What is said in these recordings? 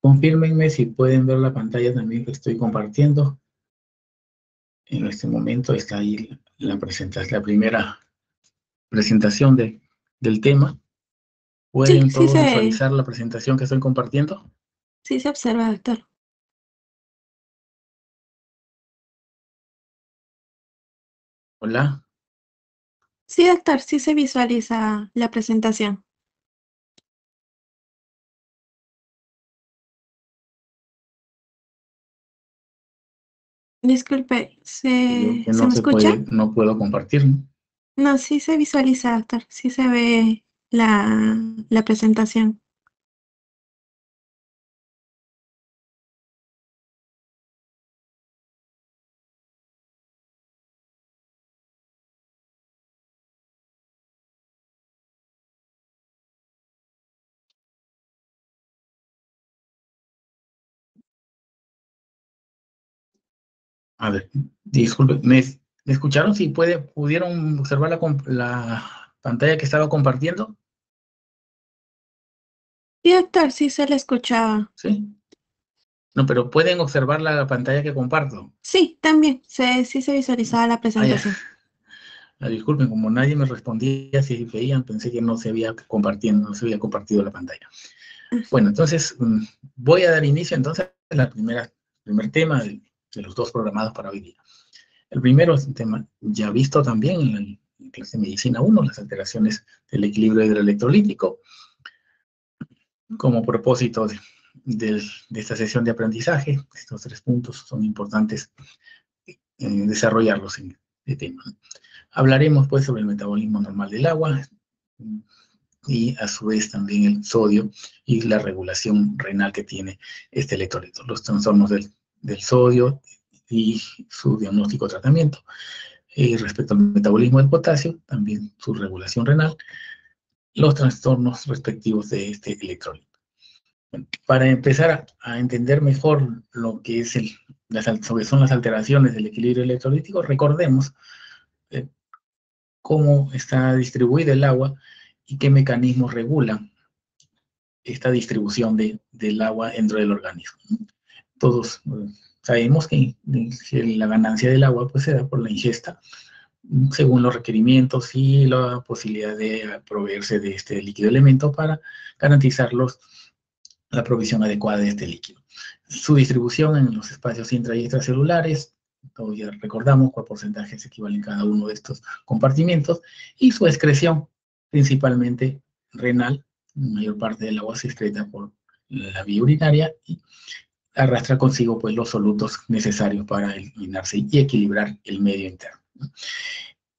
Confírmenme si pueden ver la pantalla también que estoy compartiendo. En este momento está ahí la primera presentación del tema. ¿Pueden todos visualizar la presentación que estoy compartiendo? Sí se observa, doctor. Hola. Sí, doctor, sí se visualiza la presentación. Disculpe, ¿se me escucha? No puedo compartir, ¿no? No, sí se visualiza, doctor. Sí se ve la presentación. A ver, disculpe, ¿me escucharon? Si pudieron observar la pantalla que estaba compartiendo. Sí, doctor, sí se le escuchaba. Sí. No, pero ¿pueden observar la pantalla que comparto? Sí, también. Sí se visualizaba la presentación. Disculpen, como nadie me respondía si veían, pensé que no se había compartido la pantalla. Bueno, entonces voy a dar inicio entonces al primer tema de los dos programados para hoy día. El primero es un tema ya visto también en la clase de medicina 1, las alteraciones del equilibrio hidroelectrolítico, como propósito de esta sesión de aprendizaje. Estos 3 puntos son importantes desarrollarlos en este tema. Hablaremos pues sobre el metabolismo normal del agua y a su vez también el sodio y la regulación renal que tiene este electrolito, los trastornos del sodio y su diagnóstico tratamiento. Respecto al metabolismo del potasio, también su regulación renal, los trastornos respectivos de este electrolito. Para empezar a entender mejor lo que es son las alteraciones del equilibrio electrolítico, recordemos cómo está distribuida el agua y qué mecanismos regulan esta distribución del agua dentro del organismo. Todos sabemos que la ganancia del agua pues, se da por la ingesta, según los requerimientos y la posibilidad de proveerse de este líquido elemento para garantizar la provisión adecuada de este líquido. Su distribución en los espacios intra y extracelulares, todos ya recordamos cuál porcentaje se equivale en cada uno de estos compartimientos, y su excreción, principalmente renal. La mayor parte del agua se excreta por la vía urinaria y arrastra consigo pues, los solutos necesarios para eliminarse y equilibrar el medio interno.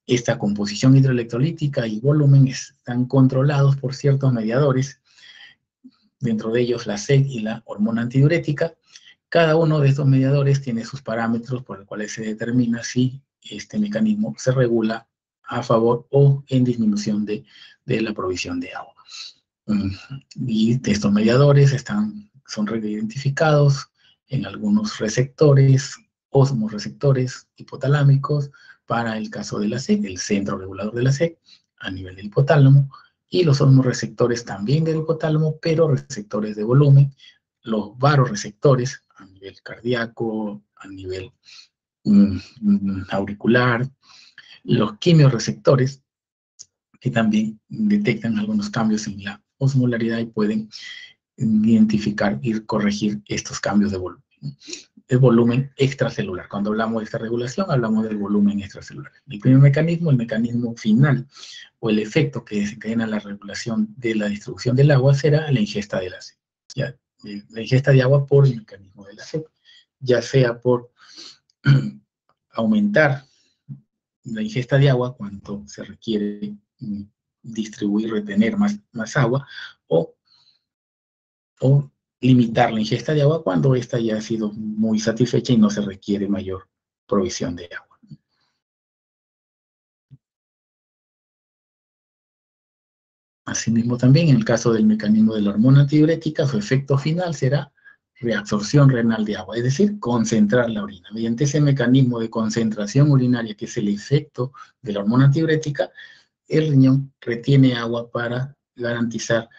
Esta composición hidroelectrolítica y volumen están controlados por ciertos mediadores, dentro de ellos la SEC y la hormona antidiurética. Cada uno de estos mediadores tiene sus parámetros por los cuales se determina si este mecanismo se regula a favor o en disminución de la provisión de agua. Y estos mediadores son identificados en algunos receptores, osmoreceptores hipotalámicos, para el caso de la SEC, el centro regulador de la SEC, a nivel del hipotálamo, y los osmoreceptores también del hipotálamo, pero receptores de volumen, los varoreceptores a nivel cardíaco, a nivel auricular, los quimiorreceptores, que también detectan algunos cambios en la osmolaridad y pueden identificar y corregir estos cambios de volumen. El volumen extracelular. Cuando hablamos de esta regulación, hablamos del volumen extracelular. El primer mecanismo, el mecanismo final, o el efecto que desencadena la regulación de la distribución del agua, será la ingesta de la sed. La ingesta de agua por el mecanismo de la sed, ya sea por aumentar la ingesta de agua cuando se requiere distribuir, retener más agua, o limitar la ingesta de agua cuando ésta ya ha sido muy satisfecha y no se requiere mayor provisión de agua. Asimismo, también en el caso del mecanismo de la hormona antidiurética, su efecto final será reabsorción renal de agua, es decir, concentrar la orina. Mediante ese mecanismo de concentración urinaria, que es el efecto de la hormona antidiurética, el riñón retiene agua para garantizar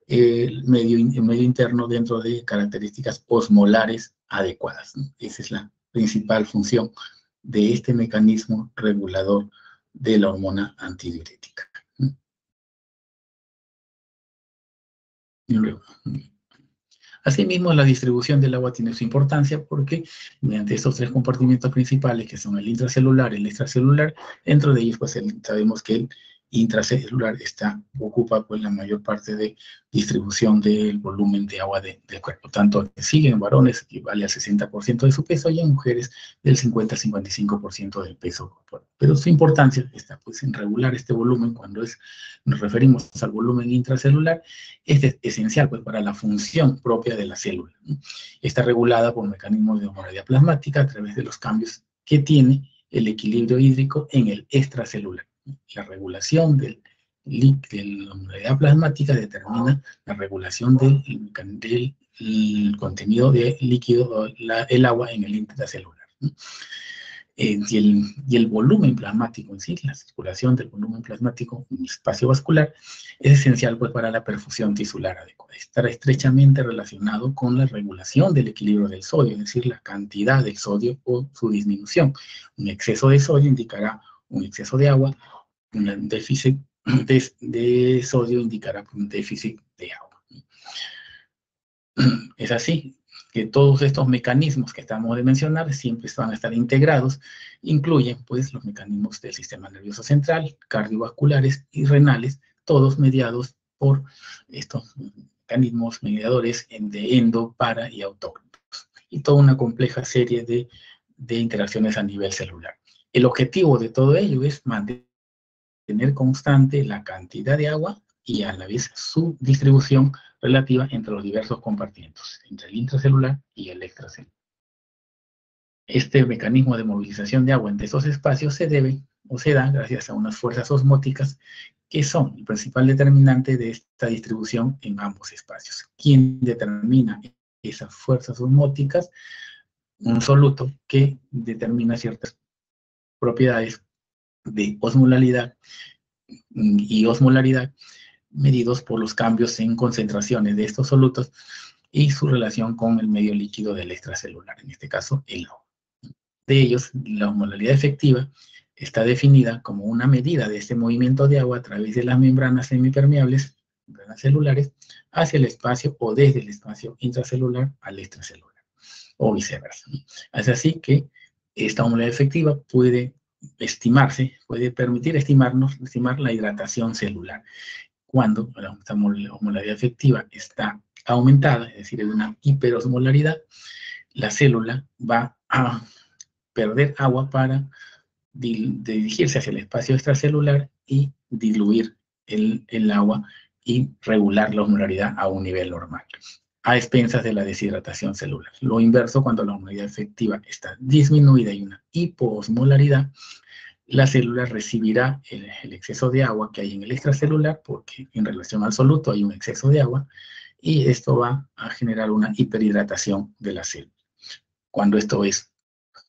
el medio interno dentro de características osmolares adecuadas, ¿no? Esa es la principal función de este mecanismo regulador de la hormona antidiurética. Y luego, asimismo, la distribución del agua tiene su importancia porque mediante estos tres compartimientos principales, que son el intracelular y el extracelular, dentro de ellos pues sabemos que el intracelular ocupa pues la mayor parte de distribución del volumen de agua del cuerpo. Tanto que sigue en varones equivale al 60% de su peso y en mujeres del 50-55% del peso corporal. Pero su importancia está pues en regular este volumen cuando nos referimos al volumen intracelular. Es esencial pues, para la función propia de la célula, ¿no? Está regulada por mecanismos de hemorragia plasmática a través de los cambios que tiene el equilibrio hídrico en el extracelular. La regulación de la hemorragia plasmática determina la regulación del contenido de líquido, el agua en el intracelular, ¿no? Y el volumen plasmático en sí, la circulación del volumen plasmático en el espacio vascular, es esencial pues, para la perfusión tisular adecuada. Está estrechamente relacionado con la regulación del equilibrio del sodio, es decir, la cantidad del sodio o su disminución. Un exceso de sodio indicará un exceso de agua, un déficit de sodio indicará un déficit de agua. Es así que todos estos mecanismos que acabamos de mencionar siempre van a estar integrados, incluyen pues los mecanismos del sistema nervioso central, cardiovasculares y renales, todos mediados por estos mecanismos mediadores de endo, para y autóctonos, y toda una compleja serie de interacciones a nivel celular. El objetivo de todo ello es mantener constante la cantidad de agua y a la vez su distribución relativa entre los diversos compartimentos, entre el intracelular y el extracelular. Este mecanismo de movilización de agua entre estos espacios se debe o se da gracias a unas fuerzas osmóticas que son el principal determinante de esta distribución en ambos espacios. ¿Quién determina esas fuerzas osmóticas? Un soluto que determina ciertas propiedades de osmolaridad y osmolaridad medidos por los cambios en concentraciones de estos solutos y su relación con el medio líquido del extracelular, en este caso el agua. De ellos, la osmolaridad efectiva está definida como una medida de este movimiento de agua a través de las membranas semipermeables, membranas celulares, hacia el espacio o desde el espacio intracelular al extracelular, o viceversa. Es así que esta osmolaridad efectiva puede puede permitir estimar la hidratación celular. Cuando la osmolaridad efectiva está aumentada, es decir, es una hiperosmolaridad, la célula va a perder agua para dirigirse hacia el espacio extracelular y diluir el agua y regular la osmolaridad a un nivel normal, a expensas de la deshidratación celular. Lo inverso, cuando la osmolaridad efectiva está disminuida y una hipoosmolaridad, la célula recibirá el exceso de agua que hay en el extracelular, porque en relación al soluto hay un exceso de agua, y esto va a generar una hiperhidratación de la célula. Cuando esto es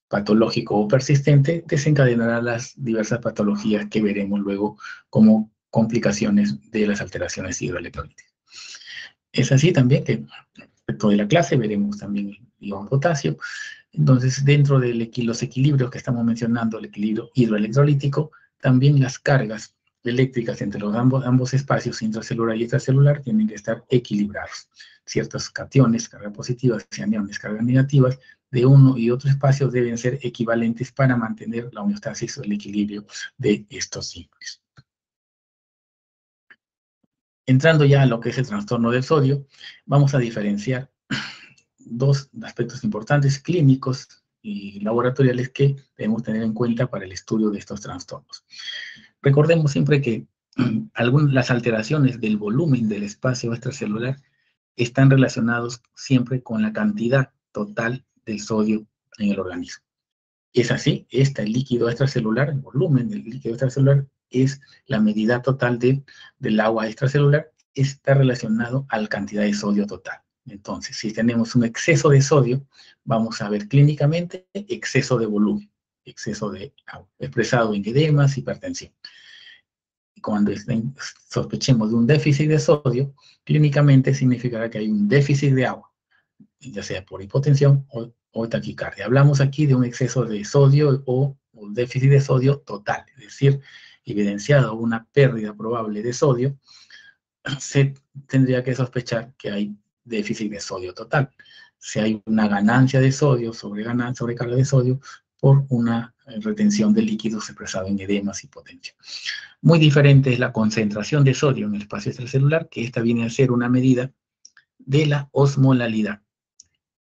patológico o persistente, desencadenará las diversas patologías que veremos luego como complicaciones de las alteraciones hidroelectrolíticas. Es así también que respecto de la clase veremos también el ion potasio. Entonces, dentro de los equilibrios que estamos mencionando, el equilibrio hidroelectrolítico, también las cargas eléctricas entre ambos espacios, intracelular y extracelular, tienen que estar equilibrados. Ciertos cationes, cargas positivas, y aniones, cargas negativas, de uno y otro espacio deben ser equivalentes para mantener la homeostasis o el equilibrio de estos símbolos. Entrando ya a lo que es el trastorno del sodio, vamos a diferenciar dos aspectos importantes clínicos y laboratoriales que debemos tener en cuenta para el estudio de estos trastornos. Recordemos siempre que las alteraciones del volumen del espacio extracelular están relacionados siempre con la cantidad total del sodio en el organismo. Es así, el líquido extracelular, el volumen del líquido extracelular es la medida total del agua extracelular, está relacionado a la cantidad de sodio total. Entonces, si tenemos un exceso de sodio, vamos a ver clínicamente exceso de volumen, exceso de agua, expresado en edemas, hipertensión. cuando sospechemos de un déficit de sodio, clínicamente significará que hay un déficit de agua, ya sea por hipotensión o taquicardia. Hablamos aquí de un exceso de sodio o un déficit de sodio total, es decir, evidenciado una pérdida probable de sodio, se tendría que sospechar que hay déficit de sodio total. Si hay una ganancia de sodio, sobrecarga de sodio, por una retención de líquidos expresado en edemas y hipotensión. Muy diferente es la concentración de sodio en el espacio extracelular, que esta viene a ser una medida de la osmolalidad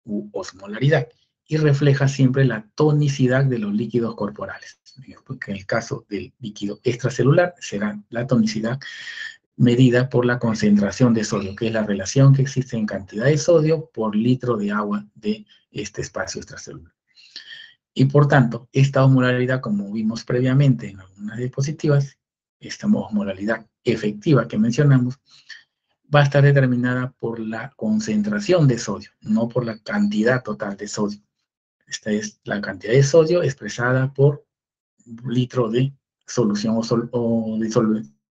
u osmolaridad y refleja siempre la tonicidad de los líquidos corporales. Porque en el caso del líquido extracelular será la tonicidad medida por la concentración de sodio, que es la relación que existe en cantidad de sodio por litro de agua de este espacio extracelular. Y por tanto, esta osmolaridad, como vimos previamente en algunas diapositivas, esta osmolaridad efectiva que mencionamos, va a estar determinada por la concentración de sodio, no por la cantidad total de sodio. Esta es la cantidad de sodio expresada por litro de solución o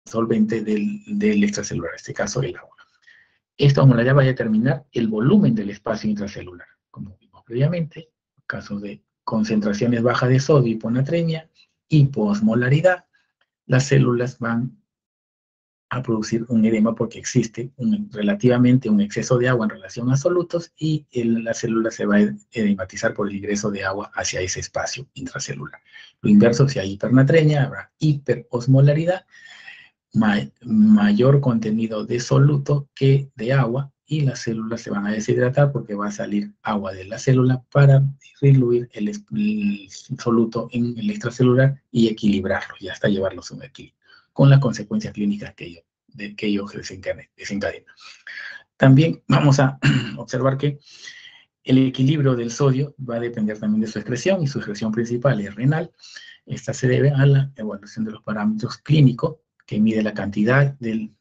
solvente del extracelular, en este caso el agua. Esta osmolaridad va a determinar el volumen del espacio intracelular, como vimos previamente, en caso de concentraciones bajas de sodio, hiponatremia, hipoosmolaridad, las células van a producir un edema porque existe relativamente un exceso de agua en relación a solutos y la célula se va a edematizar por el ingreso de agua hacia ese espacio intracelular. Lo inverso, si hay hipernatremia, habrá hiperosmolaridad, mayor contenido de soluto que de agua, y las células se van a deshidratar porque va a salir agua de la célula para diluir el soluto en el extracelular y equilibrarlo, y hasta llevarlos a un equilibrio, con las consecuencias clínicas que ello desencadena. También vamos a observar que el equilibrio del sodio va a depender también de su excreción, y su excreción principal es renal. Esta se debe a la evaluación de los parámetros clínicos, que mide la cantidad del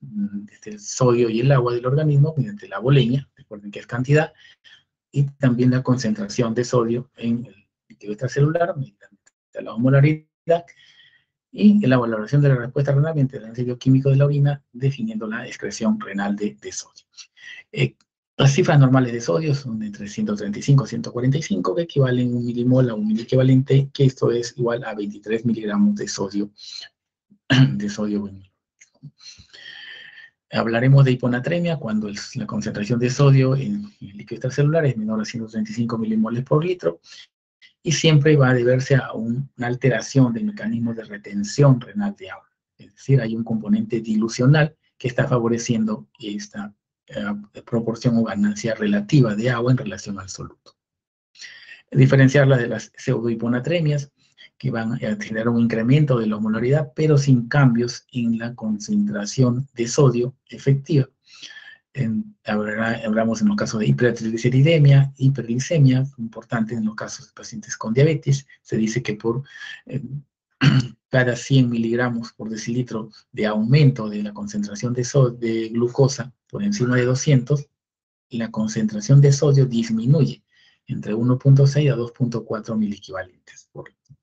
sodio y el agua del organismo mediante la volemia, recuerden que es cantidad, y también la concentración de sodio en el líquido extracelular mediante la osmolaridad, y la valoración de la respuesta renal mediante el análisis bioquímico de la orina, definiendo la excreción renal de sodio. Las cifras normales de sodio son entre 135 y 145, que equivalen a un milimol a un miliequivalente, que esto es igual a 23 miligramos de sodio. Hablaremos de hiponatremia cuando la concentración de sodio en el líquido extracelular es menor a 135 milimoles por litro, y siempre va a deberse a una alteración del mecanismo de retención renal de agua. Es decir, hay un componente dilucional que está favoreciendo esta proporción o ganancia relativa de agua en relación al soluto. Diferenciarla de las pseudohiponatremias, que van a generar un incremento de la osmolaridad, pero sin cambios en la concentración de sodio efectiva. Hablamos en los casos de hipertrigliceridemia, hiperglicemia, importante en los casos de pacientes con diabetes. Se dice que por cada 100 miligramos por decilitro de aumento de la concentración de glucosa por encima de 200, la concentración de sodio disminuye entre 1.6 a 2.4 miliequivalentes por litro.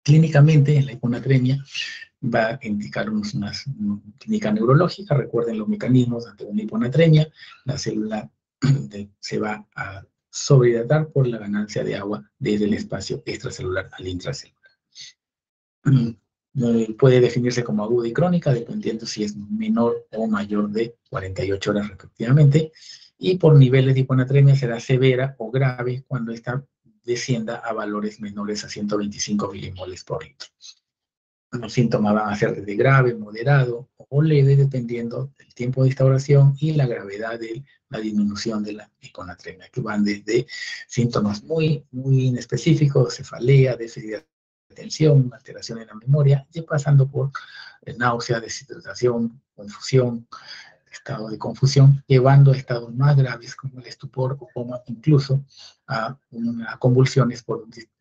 Clínicamente, la hiponatremia va a indicar una clínica neurológica. Recuerden los mecanismos ante una hiponatremia. La célula se va a sobrehidratar por la ganancia de agua desde el espacio extracelular al intracelular. Puede definirse como aguda y crónica, dependiendo si es menor o mayor de 48 horas respectivamente. Y por niveles de hiponatremia será severa o grave cuando esta descienda a valores menores a 125 milimoles por litro. Los síntomas van a ser desde grave, moderado o leve, dependiendo del tiempo de instauración y la gravedad de la disminución de la hiponatremia, que van desde síntomas muy inespecíficos, cefalea, déficit de atención, alteración en la memoria, y pasando por náusea, deshidratación, confusión, estado de confusión, llevando a estados más graves como el estupor o coma, incluso a convulsiones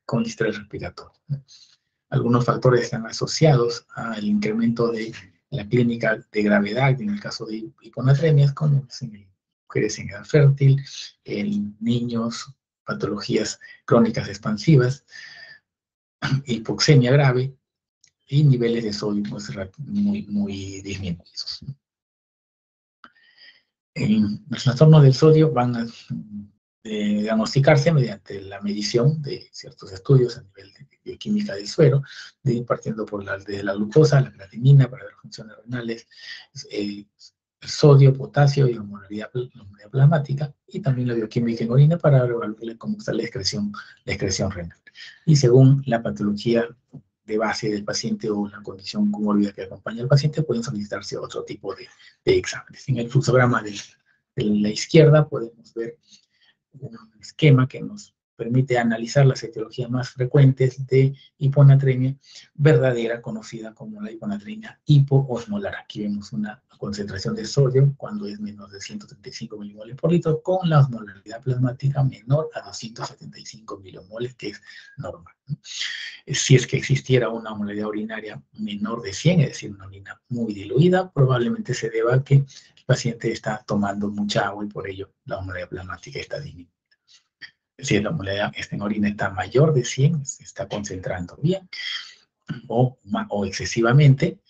con distrés respiratorio. Algunos factores están asociados al incremento de la clínica de gravedad en el caso de hiponatremias, como en mujeres en edad fértil, en niños, patologías crónicas expansivas, hipoxemia grave, y niveles de sodio pues, muy disminuidos. Los trastornos del sodio van a diagnosticarse mediante la medición de ciertos estudios a nivel de bioquímica del suero, partiendo por desde la glucosa, la creatinina para ver funciones renales, el sodio, potasio y la osmolaridad plasmática, y también la bioquímica en orina para evaluar cómo está la excreción renal. Y según la patología de base del paciente o la condición comórbida que acompaña al paciente, pueden solicitarse otro tipo de exámenes. En el fluxograma de la izquierda podemos ver un esquema que nos permite analizar las etiologías más frecuentes de hiponatremia verdadera, conocida como la hiponatremia hipoosmolar. Aquí vemos una concentración de sodio cuando es menor de 135 milimoles por litro, con la osmolaridad plasmática menor a 275 milimoles, que es normal. Si es que existiera una osmolaridad urinaria menor de 100, es decir, una orina muy diluida, probablemente se deba a que el paciente está tomando mucha agua y por ello la osmolaridad plasmática está disminuida. Si la osmolaridad en orina está mayor de 100, se está concentrando bien o excesivamente,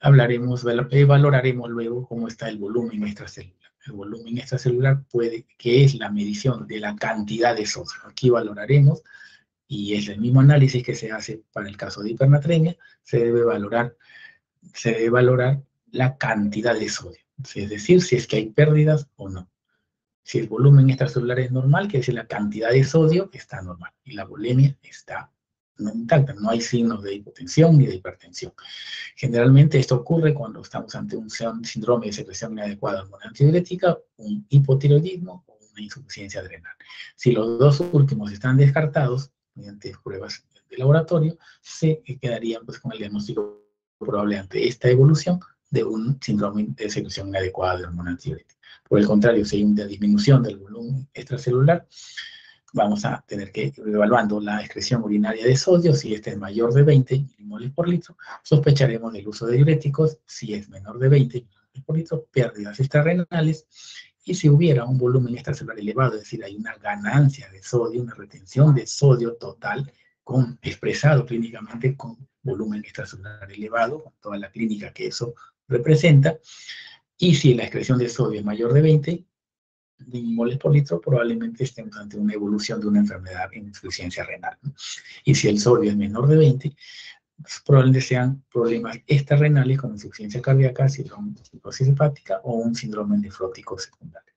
valoraremos luego cómo está el volumen extracelular. El volumen extracelular que es la medición de la cantidad de sodio. Aquí valoraremos, y es el mismo análisis que se hace para el caso de hipernatremia, se debe valorar la cantidad de sodio, es decir, si es que hay pérdidas o no. Si el volumen extracelular es normal, quiere decir la cantidad de sodio está normal y la volemia está intacta, no hay signos de hipotensión ni de hipertensión. Generalmente esto ocurre cuando estamos ante un síndrome de secreción inadecuada de hormona antidiurética, un hipotiroidismo o una insuficiencia adrenal. Si los dos últimos están descartados mediante pruebas de laboratorio, se quedarían pues, con el diagnóstico probable ante esta evolución de un síndrome de secreción inadecuada de hormona antidiurética. Por el contrario, si hay una disminución del volumen extracelular, vamos a tener que ir evaluando la excreción urinaria de sodio. Si este es mayor de 20 milimoles por litro, sospecharemos del uso de diuréticos. Si es menor de 20 milimoles por litro, pérdidas extrarrenales. Y si hubiera un volumen extracelular elevado, es decir, hay una ganancia de sodio, una retención de sodio total, expresado clínicamente con volumen extracelular elevado, con toda la clínica que eso representa, y si la excreción de sodio es mayor de 20 milimoles por litro, probablemente estemos ante una evolución de una enfermedad en insuficiencia renal. Y si el sodio es menor de 20, pues probablemente sean problemas extrarrenales como insuficiencia cardíaca, síndrome de cirrosis hepática o un síndrome nefrótico secundario.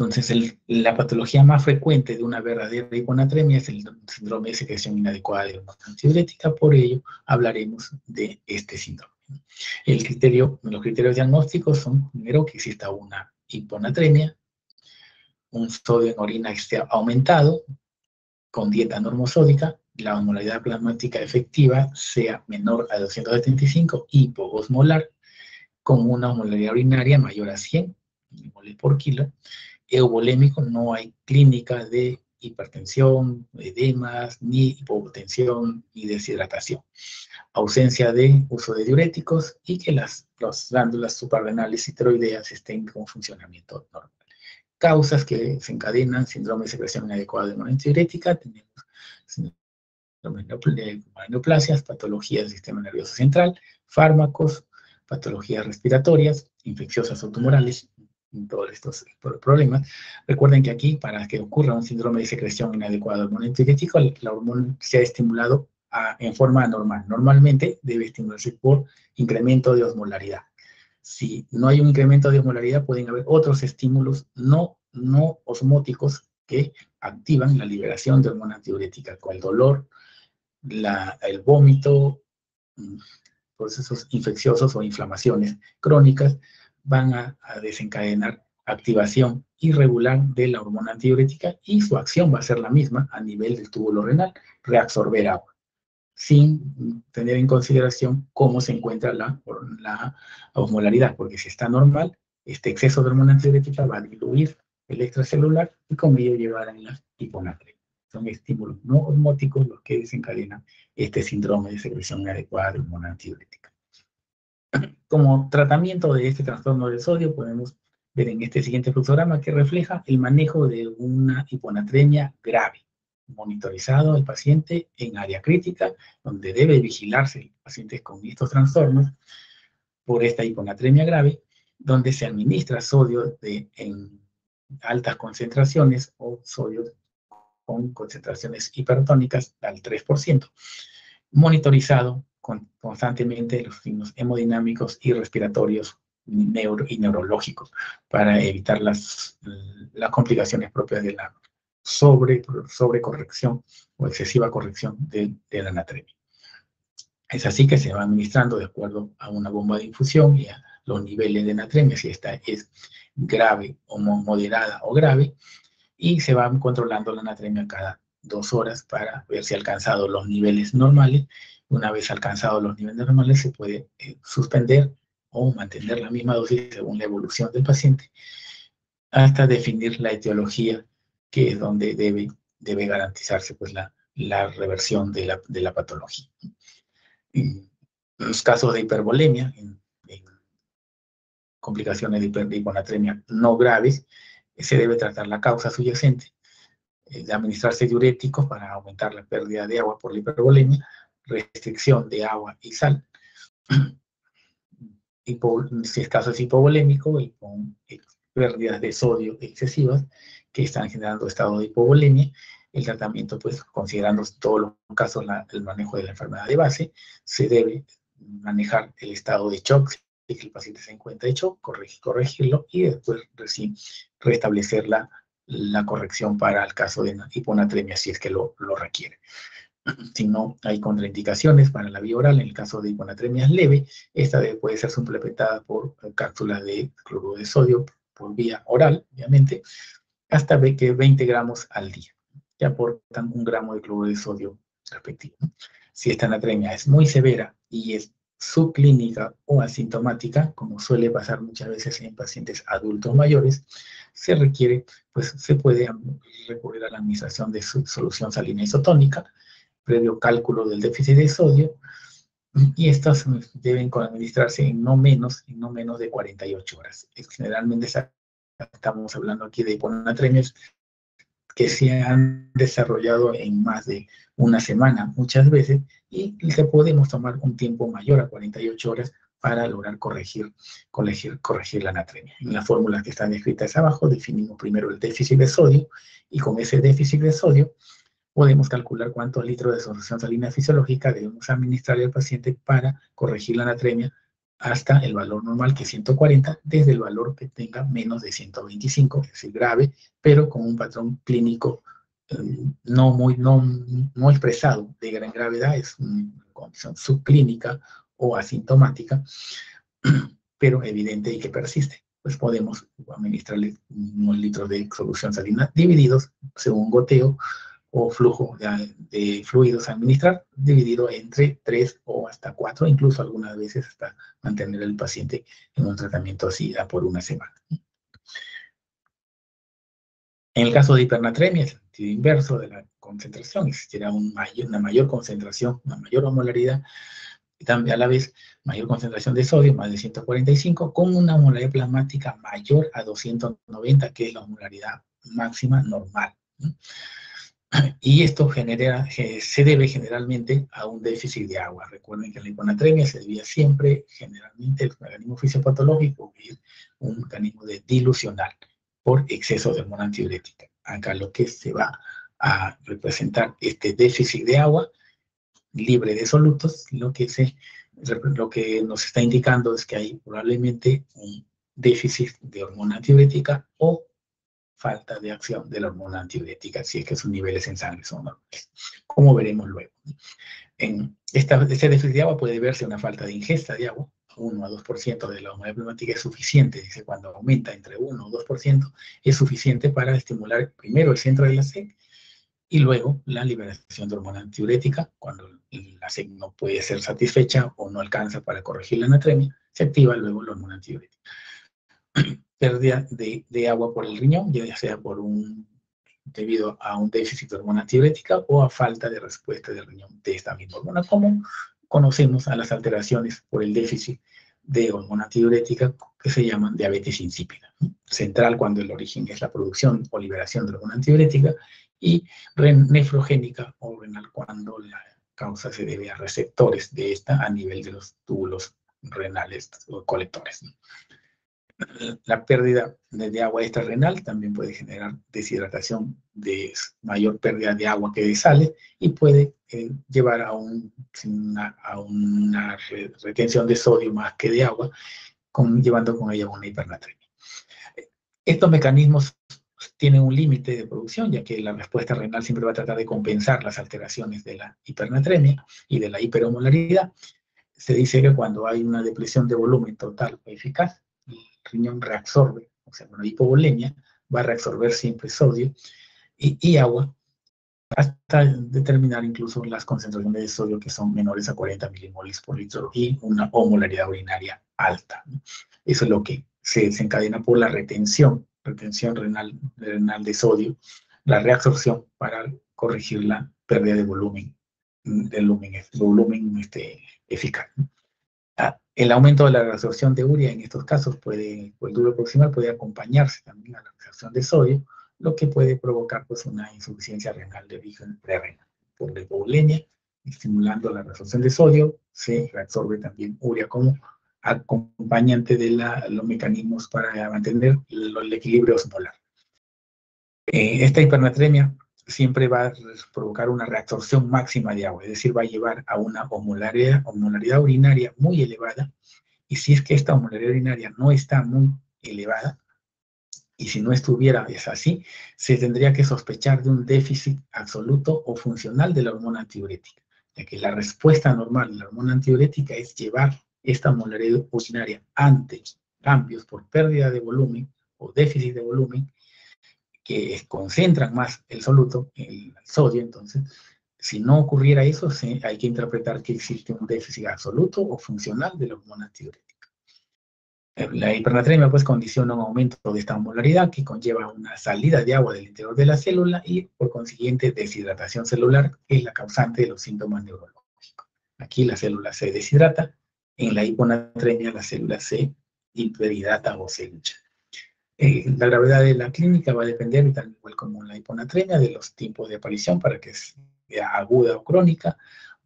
Entonces, la patología más frecuente de una verdadera hiponatremia es el síndrome de secreción inadecuada de hormona antidiurética, por ello hablaremos de este síndrome. Los criterios diagnósticos son, primero, que exista una hiponatremia, un sodio en orina que esté aumentado, con dieta normosódica, la osmolaridad plasmática efectiva sea menor a 275, hipoosmolar, con una osmolaridad urinaria mayor a 100 milimoles por kilo. Euvolémico, no hay clínica de hipertensión, edemas, ni hipotensión, ni deshidratación. Ausencia de uso de diuréticos y que las glándulas suprarrenales y tiroideas estén con funcionamiento normal. Causas que desencadenan síndrome de secreción inadecuada de hormona antidiurética: tenemos neoplasias, patologías del sistema nervioso central, fármacos, patologías respiratorias, infecciosas o tumorales, todos estos problemas. Recuerden que aquí, para que ocurra un síndrome de secreción inadecuada de hormona antidiurética, la hormona se ha estimulado en forma anormal. Normalmente debe estimularse por incremento de osmolaridad. Si no hay un incremento de osmolaridad, pueden haber otros estímulos no osmóticos que activan la liberación de hormona antidiurética, como el dolor, el vómito, procesos infecciosos o inflamaciones crónicas, van a desencadenar activación irregular de la hormona antidiurética y su acción va a ser la misma a nivel del túbulo renal, reabsorber agua, sin tener en consideración cómo se encuentra la osmolaridad, porque si está normal, este exceso de hormona antidiurética va a diluir el extracelular y con ello llevar a la hiponatremia. Son estímulos no osmóticos los que desencadenan este síndrome de secreción inadecuada de hormona antidiurética. Como tratamiento de este trastorno del sodio, podemos ver en este siguiente fluxograma que refleja el manejo de una hiponatremia grave. monitorizado el paciente en área crítica, donde debe vigilarse el paciente con estos trastornos por esta hiponatremia grave, donde se administra sodio en altas concentraciones o sodio con concentraciones hipertónicas al 3%, monitorizado constantemente los signos hemodinámicos y respiratorios y neurológicos para evitar las complicaciones propias de la sobrecorrección o excesiva corrección de la anatremia. Es así que se va administrando de acuerdo a una bomba de infusión y a los niveles de anatremia, si esta es grave o moderada o grave, y se va controlando la anatremia cada 2 horas para ver si ha alcanzado los niveles normales. Una vez alcanzados los niveles normales, se puede suspender o mantener la misma dosis según la evolución del paciente, hasta definir la etiología, que es donde debe garantizarse pues, la reversión de la patología. En los casos de hipervolemia, en complicaciones de hiponatremia no graves, se debe tratar la causa subyacente, de administrarse diuréticos para aumentar la pérdida de agua por la hipervolemia, restricción de agua y sal. Si el caso es hipovolémico, y con pérdidas de sodio excesivas que están generando estado de hipovolemia, el tratamiento, pues considerando todos los casos el manejo de la enfermedad de base, se debe manejar el estado de shock, si el paciente se encuentra de shock, corregirlo y después recién restablecer la corrección para el caso de hiponatremia si es que lo requiere. Si no hay contraindicaciones para la vía oral, en el caso de hiponatremia leve, esta puede ser suplementada por cápsulas de cloruro de sodio por vía oral, obviamente, hasta 20 gramos al día, que aportan 1 gramo de cloruro de sodio respectivo. Si esta anatremia es muy severa y es subclínica o asintomática, como suele pasar muchas veces en pacientes adultos mayores, se puede recurrir a la administración de solución salina isotónica, previo cálculo del déficit de sodio, y estas deben administrarse en no menos de 48 horas. Generalmente estamos hablando aquí de hiponatremias que se han desarrollado en más de una semana muchas veces, y se podemos tomar un tiempo mayor a 48 horas para lograr corregir la anatremia. En las fórmulas que están descritas abajo, definimos primero el déficit de sodio, y con ese déficit de sodio podemos calcular cuántos litros de solución salina fisiológica debemos administrarle al paciente para corregir la anatremia hasta el valor normal, que es 140, desde el valor que tenga menos de 125, es decir, grave, pero con un patrón clínico no expresado de gran gravedad, es una condición subclínica o asintomática, pero evidente y que persiste. Pues podemos administrarle unos litros de solución salina divididos según goteo o flujo de fluidos a administrar, dividido entre 3 o hasta 4, incluso algunas veces hasta mantener al paciente en un tratamiento así por 1 semana. En el caso de hipernatremia, el sentido inverso de la concentración, existirá una mayor concentración, una mayor osmolaridad, y también a la vez mayor concentración de sodio, más de 145, con una osmolaridad plasmática mayor a 290, que es la osmolaridad máxima normal. Y esto se debe generalmente a un déficit de agua. Recuerden que la hiponatremia se debía siempre, generalmente, el mecanismo fisiopatológico es un mecanismo dilucional por exceso de hormona antidiurética. Acá lo que se va a representar este déficit de agua libre de solutos, lo que nos está indicando es que hay probablemente un déficit de hormona antidiurética o falta de acción de la hormona antidiurética, si es que sus niveles en sangre son normales, como veremos luego. Este déficit de agua puede verse una falta de ingesta de agua, 1 a 2% de la osmolaridad plasmática es suficiente, dice, cuando aumenta entre 1 o 2%, es suficiente para estimular primero el centro de la sed, y luego la liberación de hormona antidiurética. Cuando la sed no puede ser satisfecha o no alcanza para corregir la anatremia, se activa luego la hormona antidiurética. Pérdida de agua por el riñón, ya sea debido a un déficit de hormona antidiurética o a falta de respuesta del riñón de esta misma hormona, como conocemos a las alteraciones por el déficit de hormona antidiurética que se llaman diabetes insípida. Central, cuando el origen es la producción o liberación de hormona antidiurética, y nefrogénica o renal cuando la causa se debe a receptores de esta a nivel de los túbulos renales o colectores. La pérdida de agua extrarrenal también puede generar deshidratación, de mayor pérdida de agua que de sales, y puede llevar a una retención de sodio más que de agua, llevando con ella una hipernatremia. Estos mecanismos tienen un límite de producción, ya que la respuesta renal siempre va a tratar de compensar las alteraciones de la hipernatremia y de la hiperosmolaridad. Se dice que cuando hay una depresión de volumen total o eficaz, el riñón reabsorbe, o sea, una hipovolemia, va a reabsorber siempre sodio y agua hasta determinar incluso las concentraciones de sodio que son menores a 40 milimoles por litro y una osmolaridad urinaria alta. Eso es lo que se desencadena por la retención renal de sodio, la reabsorción para corregir la pérdida de volumen, eficaz. El aumento de la reabsorción de urea en estos casos por el duro proximal puede acompañarse también a la reabsorción de sodio, lo que puede provocar pues, una insuficiencia renal de origen prerenal. Por la hipovolemia, estimulando la reabsorción de sodio, se reabsorbe también urea como acompañante de los mecanismos para mantener el equilibrio osmolar. Esta hipernatremia siempre va a provocar una reabsorción máxima de agua, es decir, va a llevar a una osmolaridad urinaria muy elevada, y si es que esta osmolaridad urinaria no está muy elevada, y si no estuviera es así, se tendría que sospechar de un déficit absoluto o funcional de la hormona antidiurética, ya que la respuesta normal de la hormona antidiurética es llevar esta osmolaridad urinaria ante cambios por pérdida de volumen o déficit de volumen, que concentran más el soluto, el sodio. Entonces, si no ocurriera eso, hay que interpretar que existe un déficit absoluto o funcional de la hormona antidiurética. La hipernatremia pues condiciona un aumento de esta osmolaridad que conlleva una salida de agua del interior de la célula y por consiguiente deshidratación celular, que es la causante de los síntomas neurológicos. Aquí la célula se deshidrata, en la hiponatremia la célula se hiperhidrata o se hincha. La gravedad de la clínica va a depender, tal igual como la hiponatremia, de los tipos de aparición para que sea aguda o crónica,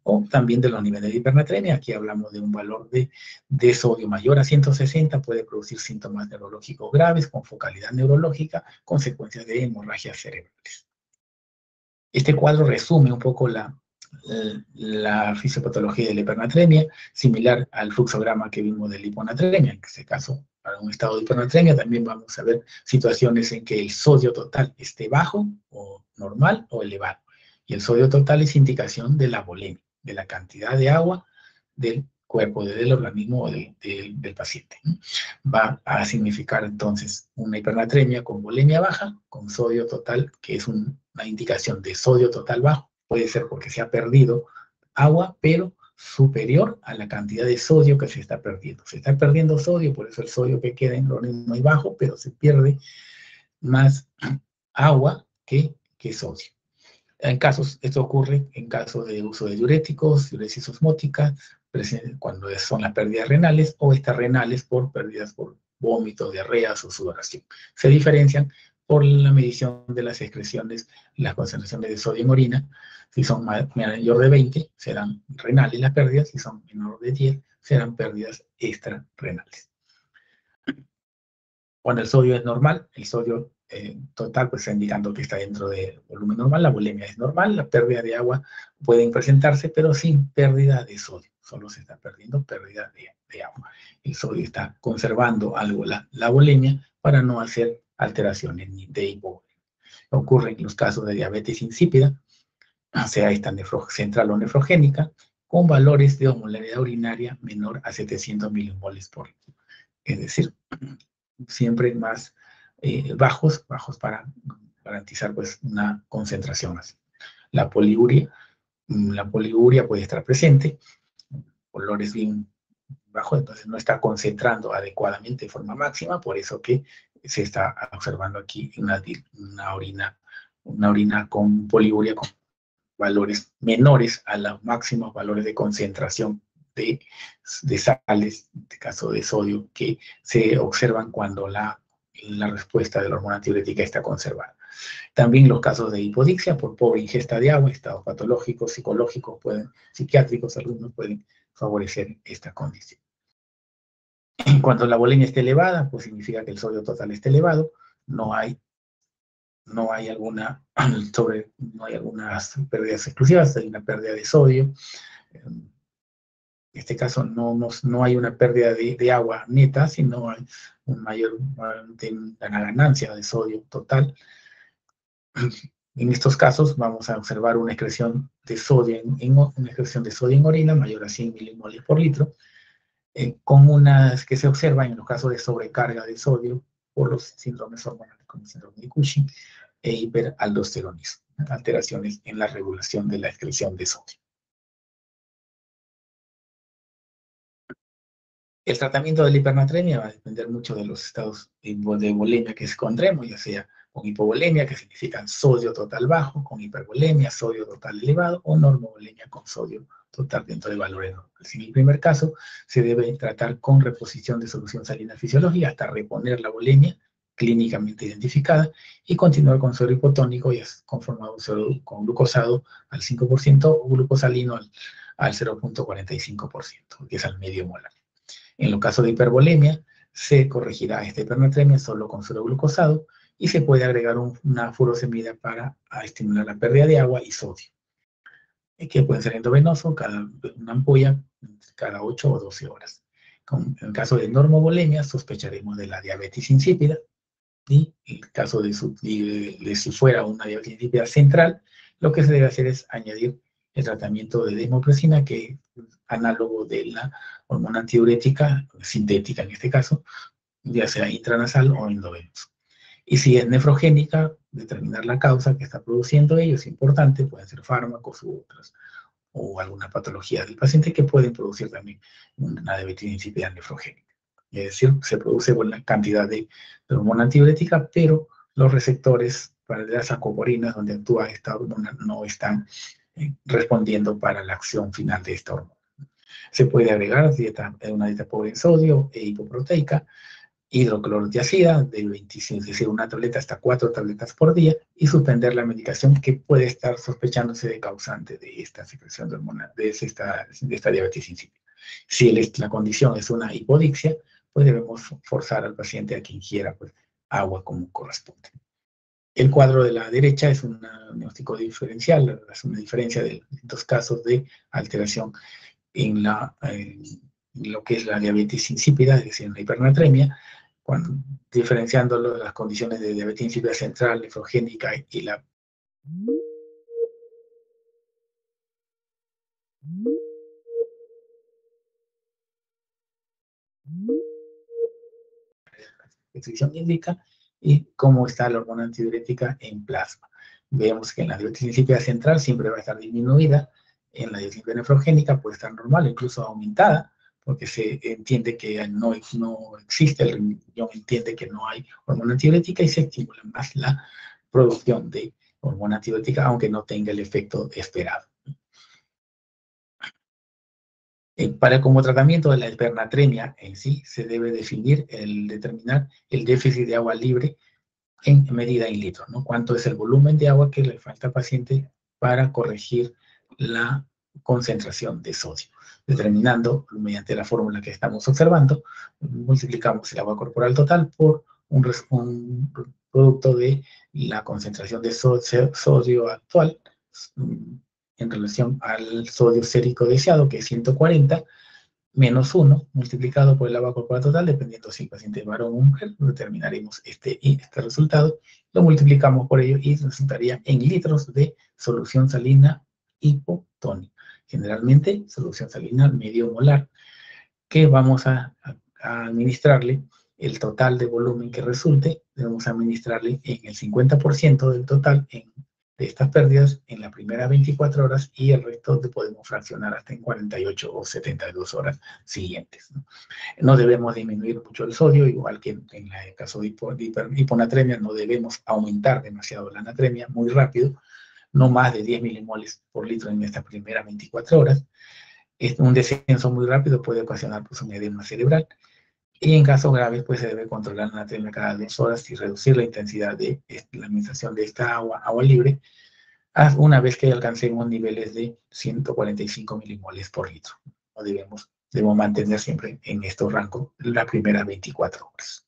o también de los niveles de hipernatremia. Aquí hablamos de un valor de sodio mayor a 160, puede producir síntomas neurológicos graves con focalidad neurológica, consecuencias de hemorragias cerebrales. Este cuadro resume un poco la fisiopatología de la hipernatremia, similar al fluxograma que vimos de la hiponatremia. En este caso, para un estado de hipernatremia también vamos a ver situaciones en que el sodio total esté bajo o normal o elevado. Y el sodio total es indicación de la volemia, de la cantidad de agua del cuerpo, del organismo o del paciente. Va a significar entonces una hipernatremia con volemia baja, con sodio total, que es una indicación de sodio total bajo. Puede ser porque se ha perdido agua, pero superior a la cantidad de sodio que se está perdiendo. Se está perdiendo sodio, por eso el sodio que queda en el organismo es bajo, pero se pierde más agua que sodio. Esto ocurre en casos de uso de diuréticos, diuresis osmótica, cuando son las pérdidas renales, o estas renales por pérdidas por vómito, diarreas o sudoración. Se diferencian por la medición de las excreciones, las concentraciones de sodio en orina. Si son mayor de 20, serán renales las pérdidas; si son menor de 10, serán pérdidas extrarrenales. Cuando el sodio es normal, el sodio total pues está indicando que está dentro del volumen normal, la volemia es normal, la pérdida de agua puede presentarse, pero sin pérdida de sodio, solo se está perdiendo pérdida de agua. El sodio está conservando algo la volemia para no hacer alteraciones de hipovolemia. Ocurre en los casos de diabetes insípida, sea esta central o nefrogénica, con valores de osmolaridad urinaria menor a 700 milimoles por litro. Es decir, siempre más bajos para garantizar pues una concentración así. La poliuria puede estar presente, valores bien bajos, entonces no está concentrando adecuadamente de forma máxima, por eso que se está observando aquí una orina con poliuria con valores menores a los máximos valores de concentración de sales, en este caso de sodio, que se observan cuando la respuesta de la hormona antidiurética está conservada. También los casos de hipodixia por pobre ingesta de agua, estados patológicos, psicológicos, psiquiátricos, algunos pueden favorecer esta condición. Cuando la volemia esté elevada, pues significa que el sodio total está elevado, no hay algunas pérdidas exclusivas, hay una pérdida de sodio. En este caso no hay una pérdida de agua neta, sino hay una ganancia de sodio total. En estos casos vamos a observar una excreción de sodio en orina mayor a 100 milimoles por litro, con unas que se observan en los casos de sobrecarga de sodio por los síndromes hormonales como el síndrome de Cushing e hiperaldosteronismo, alteraciones en la regulación de la excreción de sodio. El tratamiento de la hipernatremia va a depender mucho de los estados de volemia que encontremos, ya sea con hipovolemia, que significa sodio total bajo, con hipervolemia, sodio total elevado, o normovolemia con sodio total dentro de valores normales. En el primer caso, se debe tratar con reposición de solución salina fisiológica hasta reponer la volemia clínicamente identificada y continuar con suero hipotónico y es conformado con glucosado al 5% o glucosalino al 0.45%, que es al medio molar. En los casos de hipervolemia, se corregirá esta hipernatremia solo con suero glucosado y se puede agregar una furosemida para estimular la pérdida de agua y sodio, que puede ser endovenoso, una ampolla cada 8 o 12 horas. En el caso de normovolemia, sospecharemos de la diabetes insípida, y en el caso de si fuera una diabetes insípida central, lo que se debe hacer es añadir el tratamiento de desmopresina, que es análogo de la hormona antidiurética, sintética en este caso, ya sea intranasal o endovenoso. Y si es nefrogénica, determinar la causa que está produciendo ello es importante, pueden ser fármacos u otras, o alguna patología del paciente que pueden producir también una diabetes insípida nefrogénica. Es decir, se produce buena cantidad de hormona antidiurética, pero los receptores para las acoporinas donde actúa esta hormona no están respondiendo para la acción final de esta hormona. Se puede agregar una dieta pobre en sodio e hipoproteica, hidroclorotiazida de 25, es decir, una tableta hasta 4 tabletas por día, y suspender la medicación que puede estar sospechándose de causante de esta secreción de hormona, de esta diabetes insípida. Si la condición es una hipodixia, pues debemos forzar al paciente a que ingiera agua como corresponde. El cuadro de la derecha es un diagnóstico diferencial, es una diferencia de dos casos de alteración en lo que es la diabetes insípida, es decir, en la hipernatremia, diferenciando las condiciones de diabetes insípida central, nefrogénica y la restricción hídrica y cómo está la hormona antidiurética en plasma. Vemos que en la diabetes insípida central siempre va a estar disminuida, en la diabetes insípida nefrogénica puede estar normal, incluso aumentada, porque se entiende que no existe, el riñón entiende que no hay hormona antidiurética y se estimula más la producción de hormona antidiurética, aunque no tenga el efecto esperado. Como tratamiento de la hipernatremia en sí, se debe determinar el déficit de agua libre en medida en litros, ¿no? Cuánto es el volumen de agua que le falta al paciente para corregir la concentración de sodio. Determinando, mediante la fórmula que estamos observando, multiplicamos el agua corporal total por un producto de la concentración de sodio actual en relación al sodio sérico deseado, que es 140, menos 1, multiplicado por el agua corporal total, dependiendo si el paciente es varón o mujer, determinaremos este resultado, lo multiplicamos por ello y resultaría en litros de solución salina hipotónica. Generalmente, solución salina medio molar, que vamos a administrarle el total de volumen que resulte, debemos administrarle en el 50% del total de estas pérdidas en las primeras 24 horas y el resto podemos fraccionar hasta en 48 o 72 horas siguientes. No debemos disminuir mucho el sodio, igual que en el caso de hiponatremia, no debemos aumentar demasiado la natremia muy rápido, no más de 10 milimoles por litro en estas primeras 24 horas. Un descenso muy rápido puede ocasionar un edema cerebral. Y en casos graves, pues se debe controlar la natremia cada 2 horas y reducir la intensidad de la administración de esta agua libre una vez que alcancemos niveles de 145 milimoles por litro. No debemos mantener siempre en estos rangos las primeras 24 horas.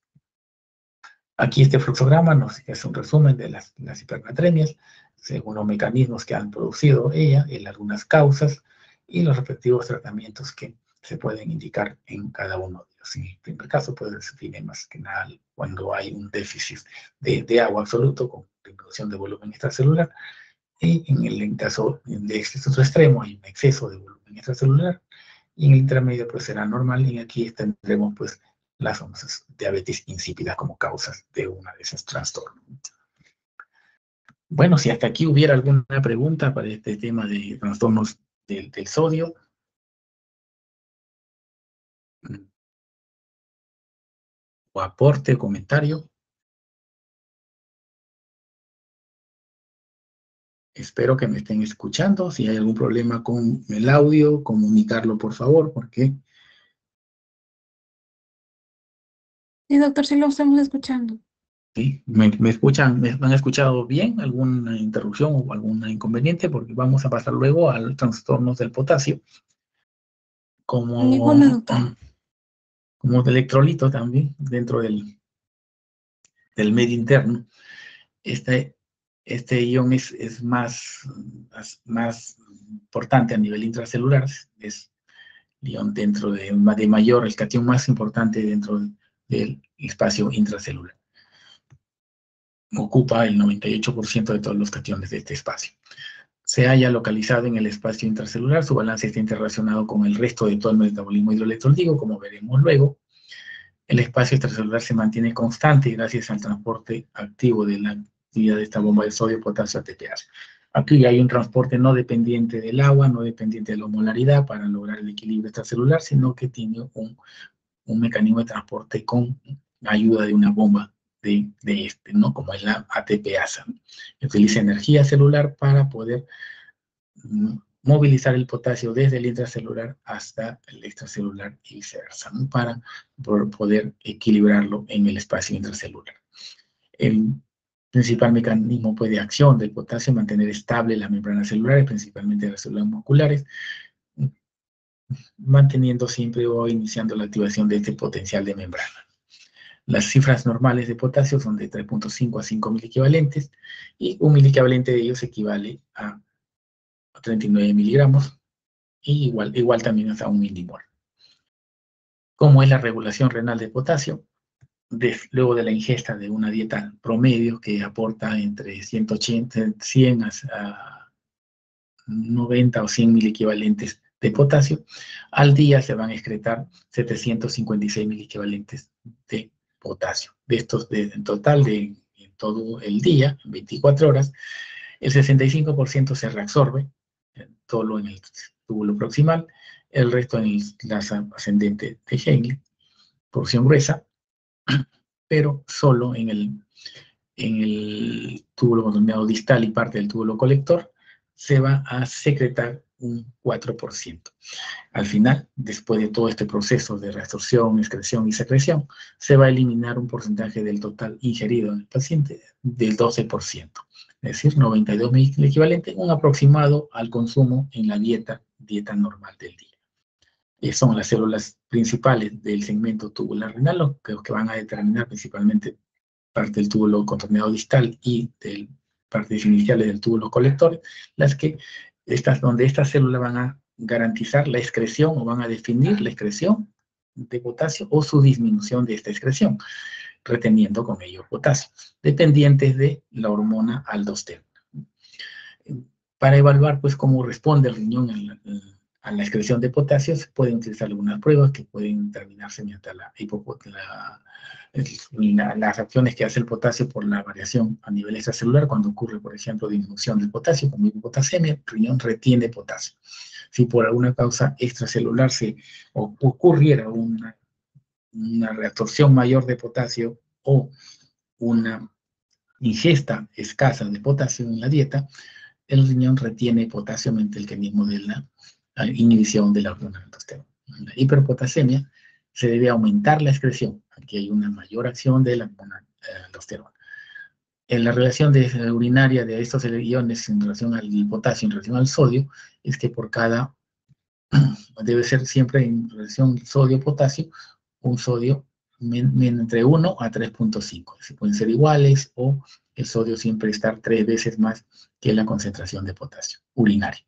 Aquí este fluxograma es un resumen de las hipernatremias, según los mecanismos que han producido ella, algunas causas y los respectivos tratamientos que se pueden indicar en cada uno de ellos. En el primer caso, pues se define más que nada cuando hay un déficit de agua absoluto con disminución de volumen extracelular, y en el caso de este otro extremo hay un exceso de volumen extracelular, y en el intermedio pues será normal, y aquí tendremos pues las famosas diabetes insípida como causas de una de esos trastornos. Bueno, si hasta aquí hubiera alguna pregunta para este tema de trastornos del sodio. O aporte, comentario. Espero que me estén escuchando. Si hay algún problema con el audio, comunicarlo por favor, porque... Sí, doctor, sí lo estamos escuchando. ¿Sí? ¿Me escuchan? ¿Me han escuchado bien? ¿Alguna interrupción o algún inconveniente? Porque vamos a pasar luego a los trastornos del potasio. Ninguna, doctor. Como de electrolito también, dentro del medio interno. Este ion es más importante a nivel intracelular, es el ion dentro de mayor, el cation más importante dentro del espacio intracelular. Ocupa el 98% de todos los cationes de este espacio. Se halla localizado en el espacio intracelular, su balance está interrelacionado con el resto de todo el metabolismo hidroelectrolítico, como veremos luego. El espacio extracelular se mantiene constante gracias al transporte activo de la actividad de esta bomba de sodio, potasio, ATPase. Aquí hay un transporte no dependiente del agua, no dependiente de la molaridad para lograr el equilibrio extracelular, sino que tiene un mecanismo de transporte con ayuda de una bomba ¿no? Como es la ATPasa. Utiliza energía celular para poder movilizar el potasio desde el intracelular hasta el extracelular y viceversa, ¿no? Para poder equilibrarlo en el espacio intracelular. El principal mecanismo pues, de acción del potasio es mantener estable las membranas celulares, principalmente las células musculares, manteniendo siempre o iniciando la activación de este potencial de membrana. Las cifras normales de potasio son de 3.5 a 5 miliequivalentes, y un miliequivalente de ellos equivale a 39 miligramos, y igual también hasta 1 milimol. ¿Cómo es la regulación renal de potasio? Luego de la ingesta de una dieta promedio que aporta entre 180, 100 a 90 o 100 miliequivalentes de potasio, al día se van a excretar 756 miliequivalentes de potasio. De estos, en total, en todo el día, en 24 horas, el 65% se reabsorbe, solo en el túbulo proximal, el resto en la ascendente de Henle, porción gruesa, pero solo en el túbulo contorneado distal y parte del túbulo colector se va a secretar un 4%. Al final, después de todo este proceso de reabsorción, excreción y secreción, se va a eliminar un porcentaje del total ingerido en el paciente del 12%. Es decir, 92 mil equivalente, un aproximado al consumo en la dieta normal del día. Son las células principales del segmento tubular renal, que van a determinar principalmente parte del túbulo contorneado distal y de partes iniciales del túbulo colector, donde estas células van a garantizar la excreción o van a definir la excreción de potasio o su disminución de esta excreción, reteniendo con ello potasio, dependientes de la hormona aldosterona. Para evaluar pues cómo responde el riñón a la excreción de potasio, se pueden utilizar algunas pruebas que pueden determinarse mediante las reacciones que hace el potasio por la variación a nivel extracelular. Cuando ocurre, por ejemplo, disminución del potasio, como hipopotasemia, el riñón retiene potasio. Si por alguna causa extracelular ocurriera una reabsorción mayor de potasio o una ingesta escasa de potasio en la dieta, el riñón retiene potasio mediante el mecanismo de la inhibición de la hormona aldosterona. La hiperpotasemia se debe aumentar la excreción. Aquí hay una mayor acción de la hormona aldosterona. En la relación urinaria de estos iones en relación al potasio, en relación al sodio, es que por cada, debe ser siempre en relación sodio-potasio, un sodio entre 1 a 3.5. Se pueden ser iguales o el sodio siempre estar 3 veces más que la concentración de potasio urinaria,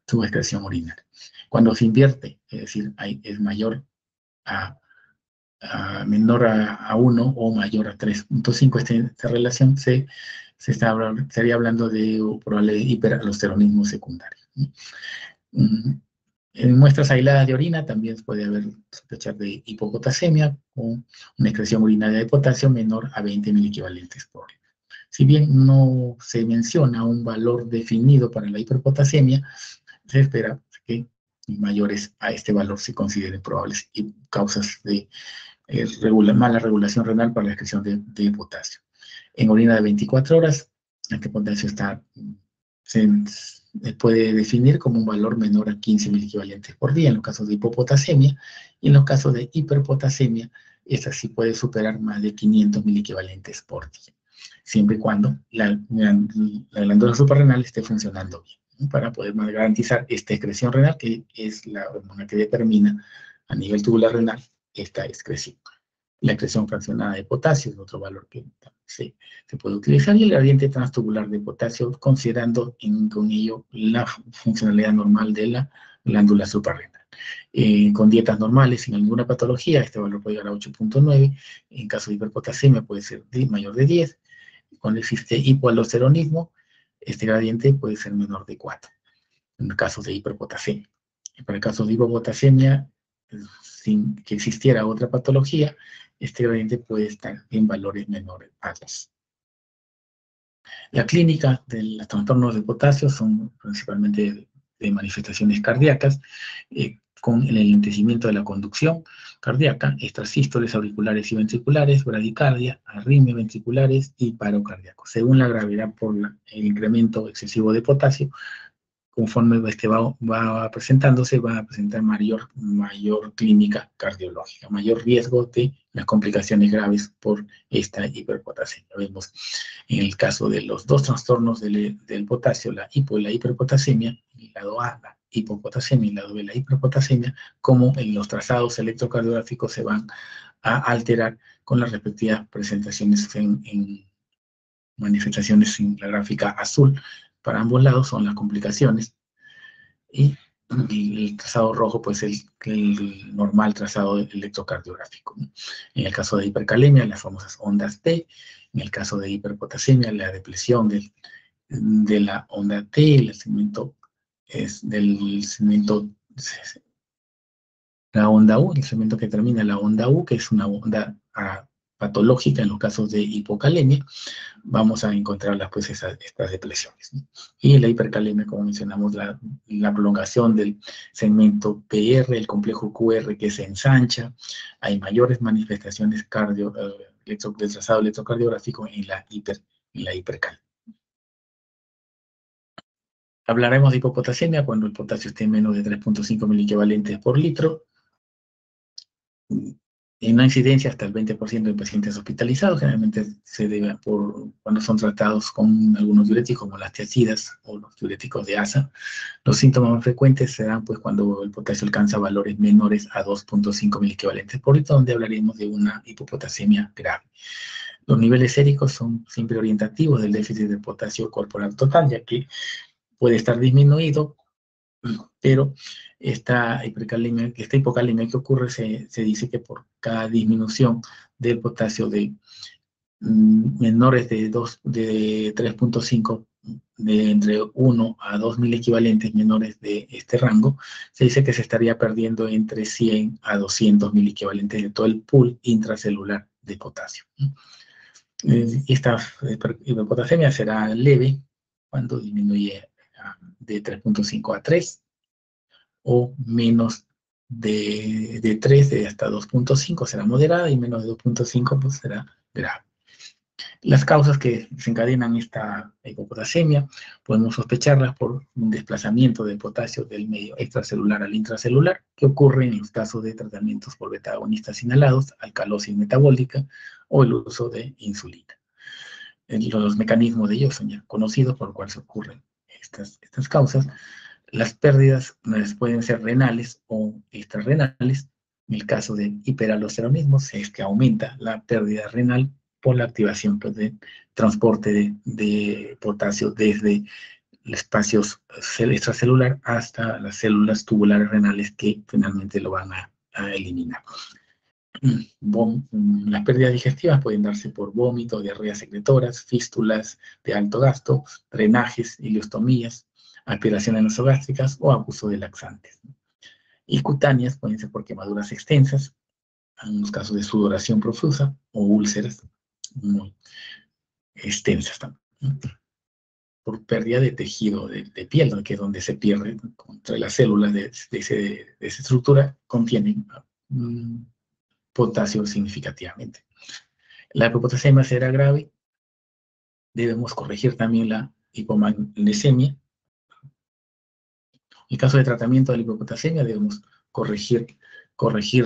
su excreción urinaria. Cuando se invierte, es decir, es mayor menor a 1 o mayor a 3.5, esta relación estaría hablando de probable hiperaldosteronismo secundario. En muestras aisladas de orina también puede haber sospechar de hipopotasemia con una excreción urinaria de potasio menor a 20 miliequivalentes por litro. Si bien no se menciona un valor definido para la hiperpotasemia, se espera que mayores a este valor se consideren probables y causas de mala regulación renal para la excreción de potasio. En orina de 24 horas, este potasio se puede definir como un valor menor a 15 miliequivalentes por día en los casos de hipopotasemia, y en los casos de hiperpotasemia, esta sí puede superar más de 500 miliequivalentes por día, siempre y cuando la glándula suprarrenal esté funcionando bien, ¿no? Para poder garantizar esta excreción renal, que es la hormona que determina a nivel tubular renal esta excreción. La excreción fraccionada de potasio es otro valor que se puede utilizar, y el gradiente transtubular de potasio, considerando con ello la funcionalidad normal de la glándula suprarrenal. Con dietas normales, sin ninguna patología, este valor puede llegar a 8.9, en caso de hiperpotasemia puede ser mayor de 10, cuando existe hipoaldosteronismo, este gradiente puede ser menor de 4, en el caso de hiperpotasemia. Para el caso de hipopotasemia, sin que existiera otra patología, este gradiente puede estar en valores menores a 2. La clínica de los trastornos de potasio son principalmente de manifestaciones cardíacas, con el enlentecimiento de la conducción cardíaca, extrasístoles auriculares y ventriculares, bradicardia, arritmias ventriculares y paro cardíaco. Según la gravedad por el incremento excesivo de potasio, conforme va presentándose, va a presentar mayor clínica cardiológica, mayor riesgo de las complicaciones graves por esta hiperpotasemia. Vemos en el caso de los dos trastornos del potasio, la hipo y la hiperpotasemia, el lado A, la hipopotasemia, y el lado B, la hiperpotasemia, como en los trazados electrocardiográficos se van a alterar con las respectivas presentaciones en manifestaciones en la gráfica azul. Para ambos lados son las complicaciones, y el trazado rojo pues el normal trazado electrocardiográfico. En el caso de hipercalemia, las famosas ondas T. En el caso de hiperpotasemia, la depresión de la onda T, el segmento la onda U, el segmento que termina la onda U, que es una onda patológica en los casos de hipocalemia. Vamos a encontrarlas pues estas depresiones, ¿no? Y la hipercalemia, como mencionamos, la prolongación del segmento PR, el complejo QR que se ensancha, hay mayores manifestaciones del trazado electrocardiográfico en la hipercalemia. Hablaremos de hipopotasemia cuando el potasio esté en menos de 3.5 miliequivalentes por litro. En una incidencia hasta el 20% de pacientes hospitalizados, generalmente se debe cuando son tratados con algunos diuréticos como las tiazidas o los diuréticos de ASA. Los síntomas más frecuentes se dan pues cuando el potasio alcanza valores menores a 2.5 miliequivalentes por litro, donde hablaremos de una hipopotasemia grave. Los niveles séricos son siempre orientativos del déficit de potasio corporal total, ya que puede estar disminuido, pero esta hipocalemia que ocurre se dice que por cada disminución del potasio de menores de 3.5, de entre 1 a 2 miliequivalentes menores de este rango, se dice que se estaría perdiendo entre 100 a 200 miliequivalentes de todo el pool intracelular de potasio. Esta hipopotasemia será leve cuando disminuye de 3.5 a 3, o menos de 3, de hasta 2.5 será moderada, y menos de 2.5 pues será grave. Las causas que desencadenan esta hipopotasemia podemos sospecharlas por un desplazamiento del potasio del medio extracelular al intracelular, que ocurre en los casos de tratamientos por beta-agonistas inhalados, alcalosis metabólica o el uso de insulina. Los mecanismos de ellos son ya conocidos, por lo cual se ocurren estas causas. Las pérdidas pueden ser renales o extrarrenales. En el caso de hiperaldosteronismo, es que aumenta la pérdida renal por la activación de transporte de potasio desde los espacios extracelular hasta las células tubulares renales que finalmente lo van a eliminar. Las pérdidas digestivas pueden darse por vómito, diarreas secretoras, fístulas de alto gasto, drenajes, ileostomías, aspiraciones nasogástricas o abuso de laxantes. Y cutáneas pueden ser por quemaduras extensas, en los casos de sudoración profusa o úlceras muy extensas también. Por pérdida de tejido de piel, que es donde se pierde entre las células de esa estructura, contienen potasio significativamente. La hipopotasemia será grave. Debemos corregir también la hipomagnesemia. En caso de tratamiento de la hipopotasemia, debemos corregir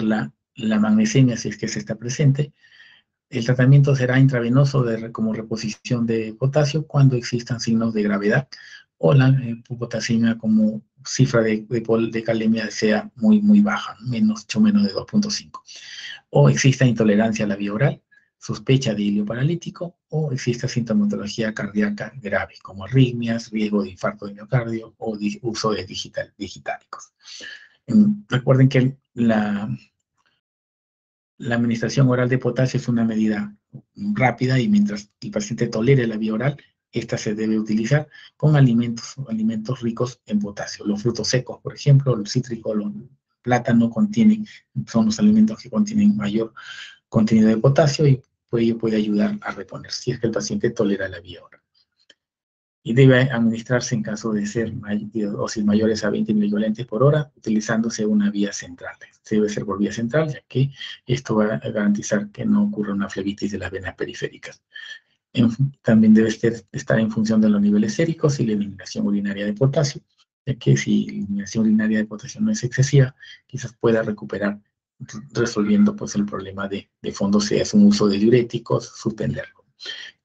la magnesemia si es que se está presente. El tratamiento será intravenoso como reposición de potasio cuando existan signos de gravedad o la hipopotasemia como cifra de calemia sea muy, muy baja, mucho menos de 2.5. O exista intolerancia a la vía oral, sospecha de hilio paralítico o exista sintomatología cardíaca grave, como arritmias, riesgo de infarto de miocardio o uso de digitálicos. Recuerden que la administración oral de potasio es una medida rápida y mientras el paciente tolere la vía oral, esta se debe utilizar con alimentos ricos en potasio. Los frutos secos, por ejemplo, los cítricos, los plátanos son los alimentos que contienen mayor contenido de potasio y ello puede ayudar a reponer si es que el paciente tolera la vía oral. Y debe administrarse en caso de ser dosis mayores a 20 milivalentes por hora, utilizándose una vía central. Debe ser por vía central, ya que esto va a garantizar que no ocurra una flebitis de las venas periféricas. También debe estar en función de los niveles séricos y la eliminación urinaria de potasio, ya que si la eliminación urinaria de potasio no es excesiva, quizás pueda recuperar resolviendo pues el problema de fondo, si es un uso de diuréticos, suspenderlo.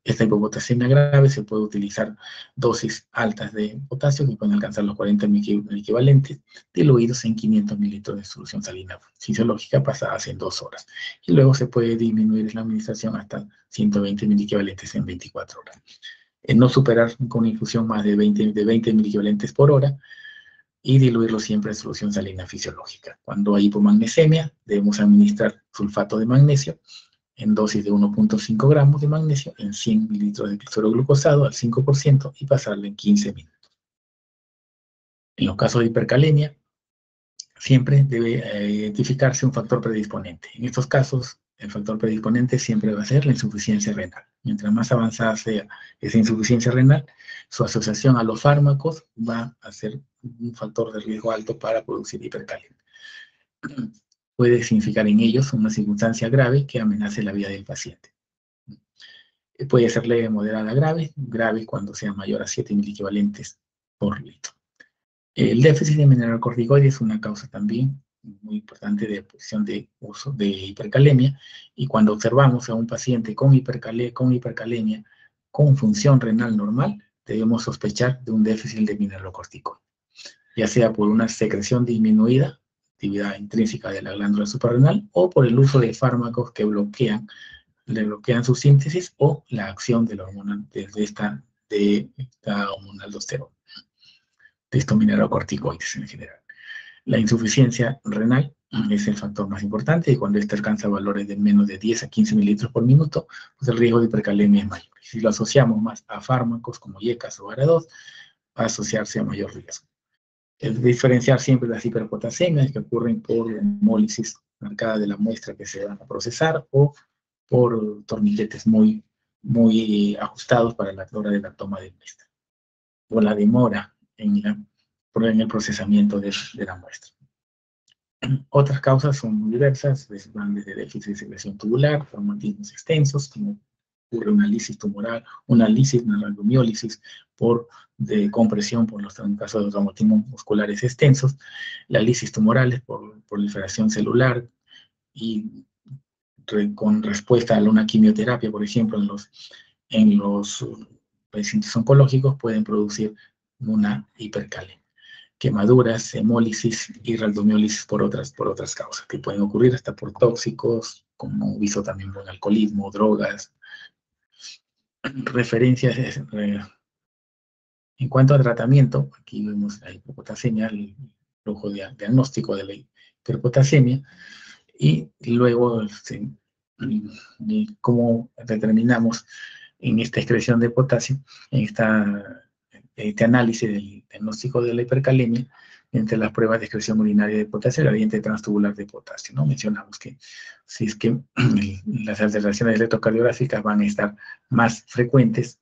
Esta hipopotasemia grave se puede utilizar dosis altas de potasio que pueden alcanzar los 40 equivalentes, diluidos en 500 mililitros de solución salina fisiológica pasadas en 2 horas. Y luego se puede disminuir la administración hasta 120 equivalentes en 24 horas. No superar con infusión más de 20 equivalentes por hora y diluirlo siempre en solución salina fisiológica. Cuando hay hipomagnesemia, debemos administrar sulfato de magnesio en dosis de 1.5 gramos de magnesio en 100 mililitros de suero glucosado al 5% y pasarlo en 15 minutos. En los casos de hipercalemia, siempre debe identificarse un factor predisponente. En estos casos, el factor predisponente siempre va a ser la insuficiencia renal. Mientras más avanzada sea esa insuficiencia renal, su asociación a los fármacos va a ser un factor de riesgo alto para producir hipercalemia. Puede significar en ellos una circunstancia grave que amenace la vida del paciente. Puede ser leve, moderada, grave cuando sea mayor a 7 equivalentes por litro. El déficit de mineralocorticoides es una causa también muy importante de posición de uso de hipercalemia, y cuando observamos a un paciente con hipercalemia con función renal normal, debemos sospechar de un déficit de mineralocorticoides, ya sea por una secreción disminuida, actividad intrínseca de la glándula suprarrenal, o por el uso de fármacos que le bloquean su síntesis o la acción de la hormona de esta hormona aldosterona, de estos mineralocorticoides en general. La insuficiencia renal es el factor más importante y cuando ésta alcanza valores de menos de 10 a 15 mililitros por minuto, pues el riesgo de hipercalemia es mayor. Si lo asociamos más a fármacos como IECAS o ARA2, va a asociarse a mayor riesgo. Es diferenciar siempre las hiperpotasemias que ocurren por hemólisis marcada de la muestra que se van a procesar o por torniquetes muy ajustados para la hora de la toma de muestra, o la demora en el procesamiento de la muestra. Otras causas son muy diversas, van desde déficit de secreción tubular, traumatismos extensos, como ocurre una lisis tumoral, una lisis, una rhabdomiólisis de compresión por los casos de traumatismos musculares extensos, las lisis tumorales por proliferación celular y con respuesta a una quimioterapia, por ejemplo, en los pacientes oncológicos pueden producir una hipercalemia. Quemaduras, hemólisis y rhabdomiólisis por otras causas, que pueden ocurrir hasta por tóxicos, como visto también por alcoholismo, drogas. Referencias en cuanto a tratamiento, aquí vemos la hiperpotasemia, el flujo diagnóstico de la hiperpotasemia, y luego cómo determinamos en esta excreción de potasio, en este análisis del diagnóstico de la hipercalemia, entre las pruebas de excreción urinaria de potasio y el gradiente transtubular de potasio, ¿no? Mencionamos que si es que las alteraciones electrocardiográficas van a estar más frecuentes,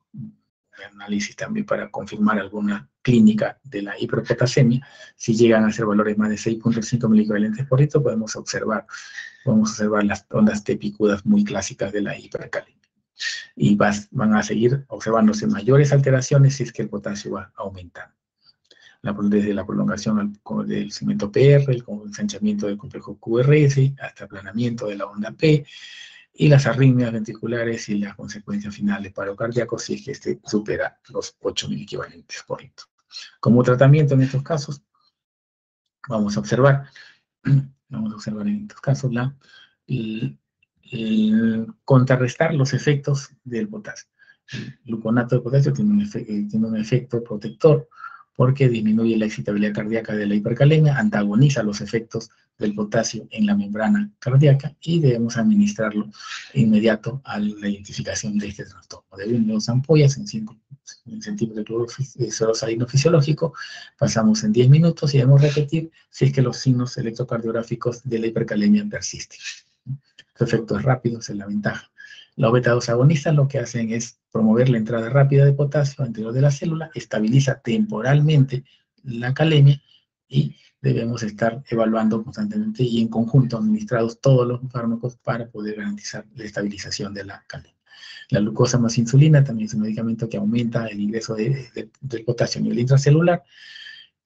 análisis también para confirmar alguna clínica de la hiperpotasemia, si llegan a ser valores más de 6.5 miliequivalentes por litro, podemos observar las ondas T picudas muy clásicas de la hipercalemia. Y van a seguir observándose mayores alteraciones si es que el potasio va aumentando. Desde la prolongación del segmento PR, el ensanchamiento del complejo QRS, hasta aplanamiento de la onda P, y las arritmias ventriculares y las consecuencias finales paro cardíaco si es que este supera los 8 miliequivalentes por litro. Como tratamiento en estos casos, vamos a observar en estos casos contrarrestar los efectos del potasio. El gluconato de potasio tiene un efecto protector porque disminuye la excitabilidad cardíaca de la hipercalemia, antagoniza los efectos del potasio en la membrana cardíaca y debemos administrarlo inmediato a la identificación de este trastorno. De 2 ampollas en 5 centímetros de cloruro salino fisiológico, pasamos en 10 minutos y debemos repetir si es que los signos electrocardiográficos de la hipercalemia persisten. Su efecto es rápido, esa es la ventaja. Los beta-2 agonistas lo que hacen es promover la entrada rápida de potasio al interior de la célula, estabiliza temporalmente la calemia y debemos estar evaluando constantemente y en conjunto administrados todos los fármacos para poder garantizar la estabilización de la calemia. La glucosa más insulina también es un medicamento que aumenta el ingreso del potasio a nivel intracelular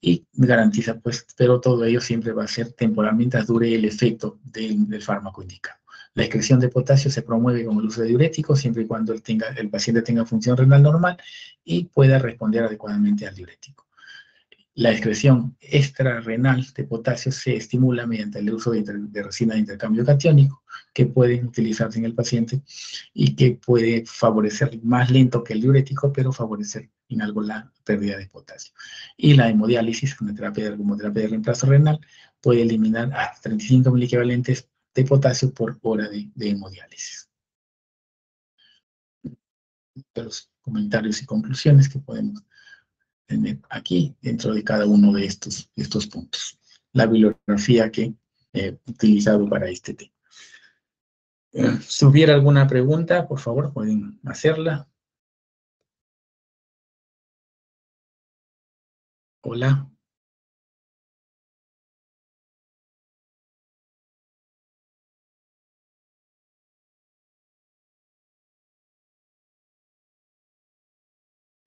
y garantiza, pues, pero todo ello siempre va a ser temporal mientras dure el efecto del fármaco indicado. La excreción de potasio se promueve con el uso de diuréticos siempre y cuando el paciente tenga función renal normal y pueda responder adecuadamente al diurético. La excreción extrarrenal de potasio se estimula mediante el uso de resina de intercambio catiónico que pueden utilizarse en el paciente y que puede favorecer más lento que el diurético, pero favorecer en algo la pérdida de potasio. Y la hemodiálisis, como terapia de reemplazo renal, puede eliminar hasta 35 miliequivalentes de potasio por hora de hemodiálisis. De los comentarios y conclusiones que podemos tener aquí dentro de cada uno de estos puntos. La bibliografía que he utilizado para este tema. Si hubiera alguna pregunta, por favor, pueden hacerla. Hola.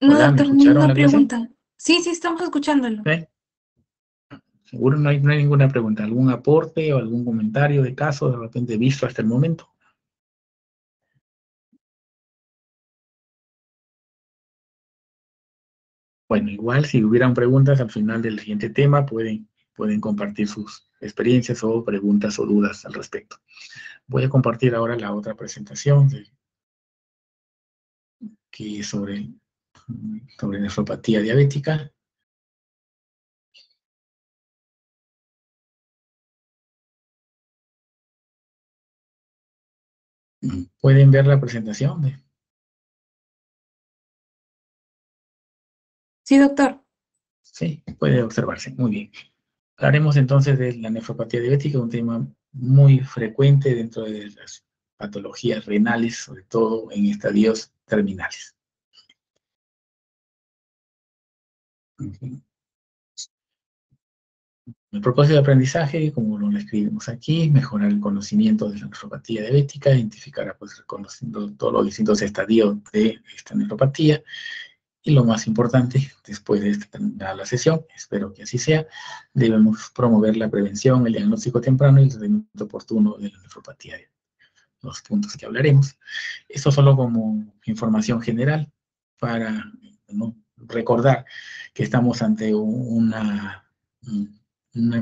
No, Hola, ¿me doctor, escucharon ninguna la clase? pregunta. Sí, sí, estamos escuchándolo. ¿Sí? Seguro no hay ninguna pregunta. ¿Algún aporte o algún comentario de caso de repente visto hasta el momento? Bueno, igual si hubieran preguntas al final del siguiente tema, pueden compartir sus experiencias o preguntas o dudas al respecto. Voy a compartir ahora la otra presentación que es sobre nefropatía diabética. ¿Pueden ver la presentación? Sí, doctor. Sí, puede observarse. Muy bien. Hablaremos entonces de la nefropatía diabética, un tema muy frecuente dentro de las patologías renales, sobre todo en estadios terminales. El propósito de aprendizaje, como lo escribimos aquí, mejorar el conocimiento de la nefropatía diabética, identificar pues, reconociendo todos los distintos estadios de esta nefropatía, y lo más importante, después de terminar la sesión, espero que así sea, debemos promover la prevención, el diagnóstico temprano y el tratamiento oportuno de la nefropatía, los puntos que hablaremos. Esto solo como información general para, ¿no?, recordar que estamos ante una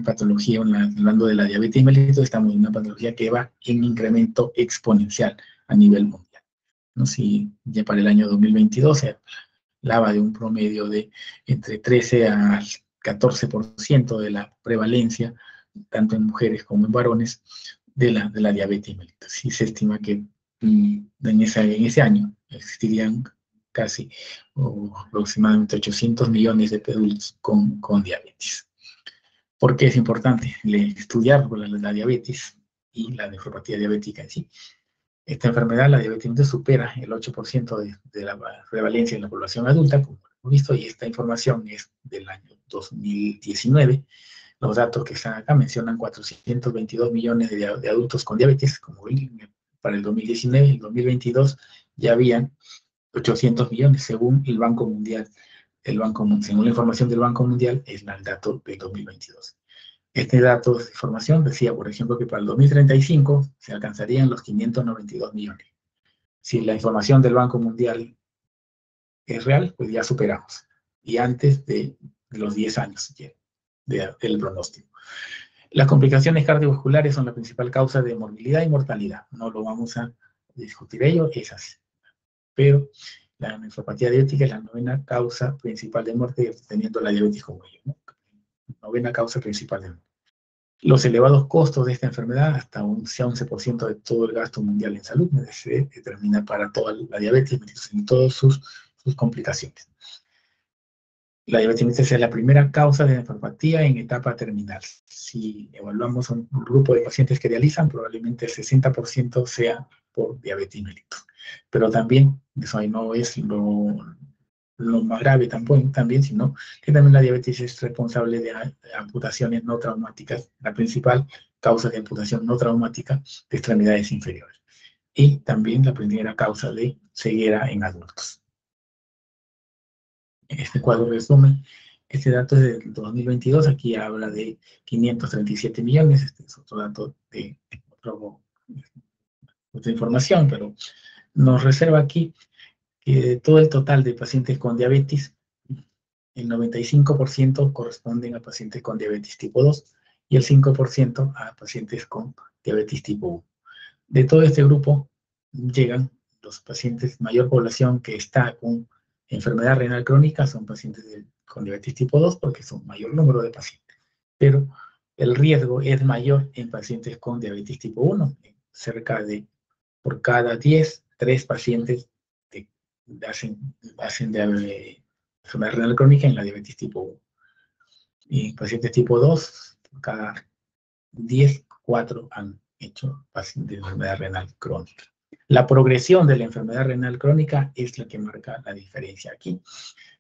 patología, hablando de la diabetes mellitus, estamos en una patología que va en incremento exponencial a nivel mundial, ¿no? Si ya para el año 2022 se hablaba de un promedio de entre 13 a 14% de la prevalencia, tanto en mujeres como en varones, de la diabetes mellitus. Y se estima que en ese año existirían casi aproximadamente 800 millones de adultos con diabetes. ¿Por qué es importante estudiar la diabetes y la nefropatía diabética en sí? Esta enfermedad, la diabetes mellitus, supera el 8% de la prevalencia en la población adulta, como hemos visto, y esta información es del año 2019. Los datos que están acá mencionan 422 millones de adultos con diabetes, como ven, para el 2019 y el 2022 ya habían 800 millones, según el Banco Mundial. Según la información del Banco Mundial, es el dato del 2022. Este dato de información decía, por ejemplo, que para el 2035 se alcanzarían los 592 millones. Si la información del Banco Mundial es real, pues ya superamos. Y antes de los 10 años del pronóstico. Las complicaciones cardiovasculares son la principal causa de morbilidad y mortalidad. No lo vamos a discutir ello, es así. Pero la nefropatía diabética es la novena causa principal de muerte, teniendo la diabetes como ello, ¿no? Novena causa principal de muerte. Los elevados costos de esta enfermedad, hasta un 11% de todo el gasto mundial en salud, se determina para toda la diabetes en todas sus complicaciones. La diabetes mellitus es la primera causa de nefropatía en etapa terminal. Si evaluamos un grupo de pacientes que dializan, probablemente el 60% sea por diabetes mellitus. Pero también, eso ahí no es lo más grave también, sino que también la diabetes es responsable de amputaciones no traumáticas, la principal causa de amputación no traumática de extremidades inferiores. Y también la primera causa de ceguera en adultos. Este cuadro resume, este dato es del 2022, aquí habla de 537 millones, este es otro dato de otra información, pero nos reserva aquí que de todo el total de pacientes con diabetes, el 95% corresponden a pacientes con diabetes tipo 2 y el 5% a pacientes con diabetes tipo 1. De todo este grupo llegan los pacientes, mayor población que está con enfermedad renal crónica, son pacientes con diabetes tipo 2 porque son mayor número de pacientes. Pero el riesgo es mayor en pacientes con diabetes tipo 1, cerca de por cada 10, 3 pacientes hacen de enfermedad renal crónica en la diabetes tipo 1. Y pacientes tipo 2, por cada 10, 4 han hecho pacientes de enfermedad renal crónica. La progresión de la enfermedad renal crónica es la que marca la diferencia aquí.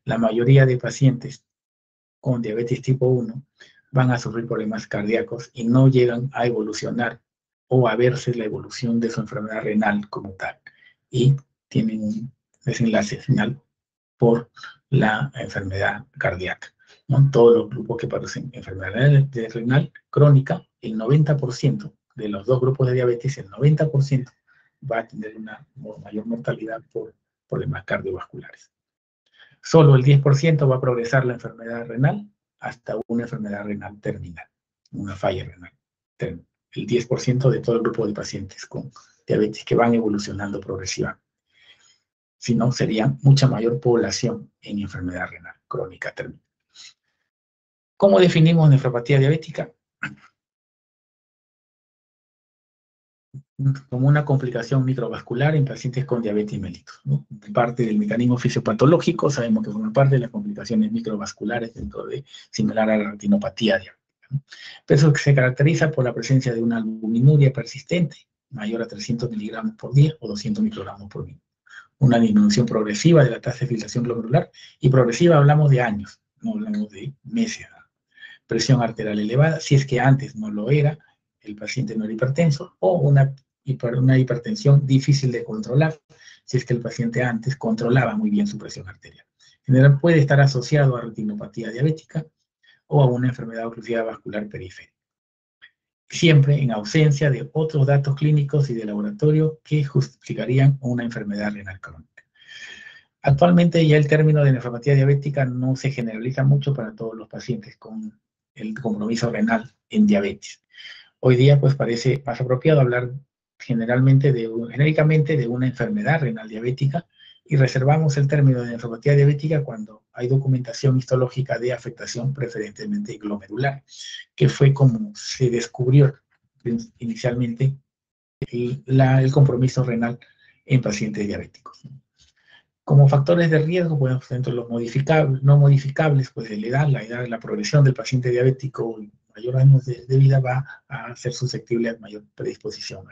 La mayoría de pacientes con diabetes tipo 1 van a sufrir problemas cardíacos y no llegan a evolucionar o a verse la evolución de su enfermedad renal como tal. Y tienen un desenlace final por la enfermedad cardíaca, ¿no? Todos los grupos que padecen enfermedad renal crónica, el 90% de los dos grupos de diabetes, el 90% va a tener una mayor mortalidad por problemas cardiovasculares. Solo el 10% va a progresar la enfermedad renal hasta una enfermedad renal terminal, una falla renal terminal. El 10% de todo el grupo de pacientes con diabetes que van evolucionando progresivamente. Si no, sería mucha mayor población en enfermedad renal crónica terminal. ¿Cómo definimos nefropatía diabética? Como una complicación microvascular en pacientes con diabetes mellitus, ¿no? Parte del mecanismo fisiopatológico, sabemos que forma parte de las complicaciones microvasculares dentro de similar a la retinopatía diabética, ¿no? Pero eso se caracteriza por la presencia de una albuminuria persistente, mayor a 300 miligramos por día o 200 microgramos por minuto. Una disminución progresiva de la tasa de filtración glomerular, y progresiva hablamos de años, no hablamos de meses. presión arterial elevada, si es que antes no lo era, el paciente no era hipertenso, o una hipertensión difícil de controlar, si es que el paciente antes controlaba muy bien su presión arterial. En general puede estar asociado a retinopatía diabética o a una enfermedad oclusiva vascular periférica, siempre en ausencia de otros datos clínicos y de laboratorio que justificarían una enfermedad renal crónica. Actualmente ya el término de nefropatía diabética no se generaliza mucho para todos los pacientes con el compromiso renal en diabetes. Hoy día pues parece más apropiado hablar genéricamente de una enfermedad renal diabética y reservamos el término de nefropatía diabética cuando hay documentación histológica de afectación preferentemente glomerular, que fue como se descubrió inicialmente el compromiso renal en pacientes diabéticos. Como factores de riesgo, bueno, dentro de los modificables, no modificables, pues la edad, la progresión del paciente diabético y mayor años de vida va a ser susceptible a mayor predisposición.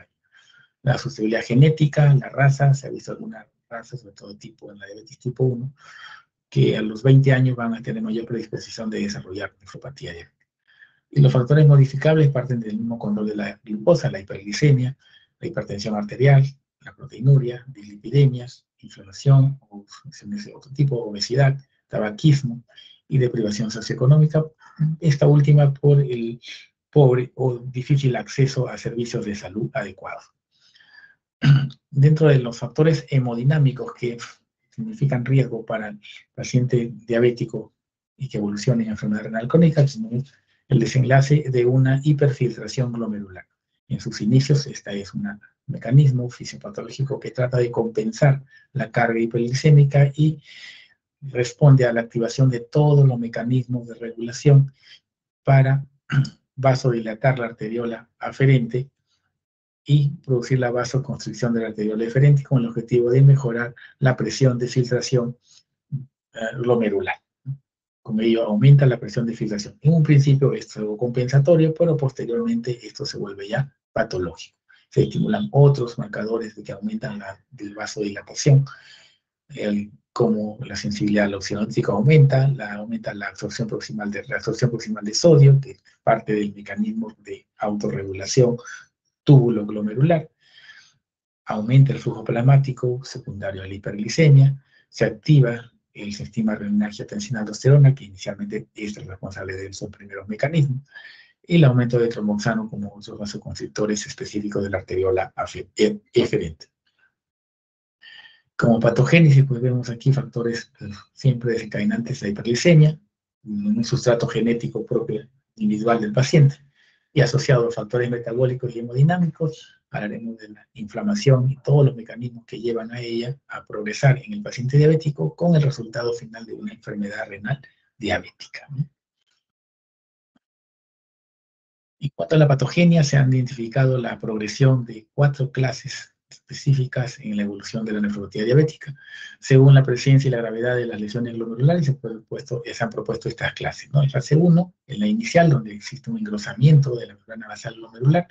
La susceptibilidad genética, la raza, se ha visto algunas razas de todo tipo en la diabetes tipo 1, que a los 20 años van a tener mayor predisposición de desarrollar nefropatía diabética. Y los factores modificables parten del mismo control de la glucosa, la hiperglicemia, la hipertensión arterial, la proteinuria, dislipidemias, inflamación, o de otro tipo, obesidad, tabaquismo y deprivación socioeconómica, esta última por el pobre o difícil acceso a servicios de salud adecuados. Dentro de los factores hemodinámicos que significan riesgo para el paciente diabético y que evolucione en enfermedad renal crónica, el desenlace de una hiperfiltración glomerular. En sus inicios, este es un mecanismo fisiopatológico que trata de compensar la carga hiperglicémica y responde a la activación de todos los mecanismos de regulación para vasodilatar la arteriola aferente y producir la vasoconstricción de la arteriola eferente con el objetivo de mejorar la presión de filtración glomerular. Con ello aumenta la presión de filtración. En un principio es algo compensatorio, pero posteriormente esto se vuelve ya patológico. Se estimulan otros marcadores de que aumentan la vasodilatación, como la sensibilidad a la oxidótica aumenta la absorción proximal de sodio, que es parte del mecanismo de autorregulación túbulo glomerular. Aumenta el flujo plasmático secundario a la hiperglicemia, se activa el sistema renina-angiotensina-aldosterona, que inicialmente es el responsable de esos primeros mecanismos, y el aumento de tromboxano como otros vasoconstrictores específicos de la arteriola eferente. Como patogénesis, pues vemos aquí factores siempre desencadenantes de la hiperglicemia, un sustrato genético propio individual del paciente, y asociado a factores metabólicos y hemodinámicos, hablaremos de la inflamación y todos los mecanismos que llevan a ella a progresar en el paciente diabético con el resultado final de una enfermedad renal diabética. En cuanto a la patogenia, se han identificado la progresión de 4 clases específicas en la evolución de la nefropatía diabética. Según la presencia y la gravedad de las lesiones glomerulares, se han propuesto estas clases, ¿no? En fase 1, en la inicial, donde existe un engrosamiento de la membrana basal glomerular,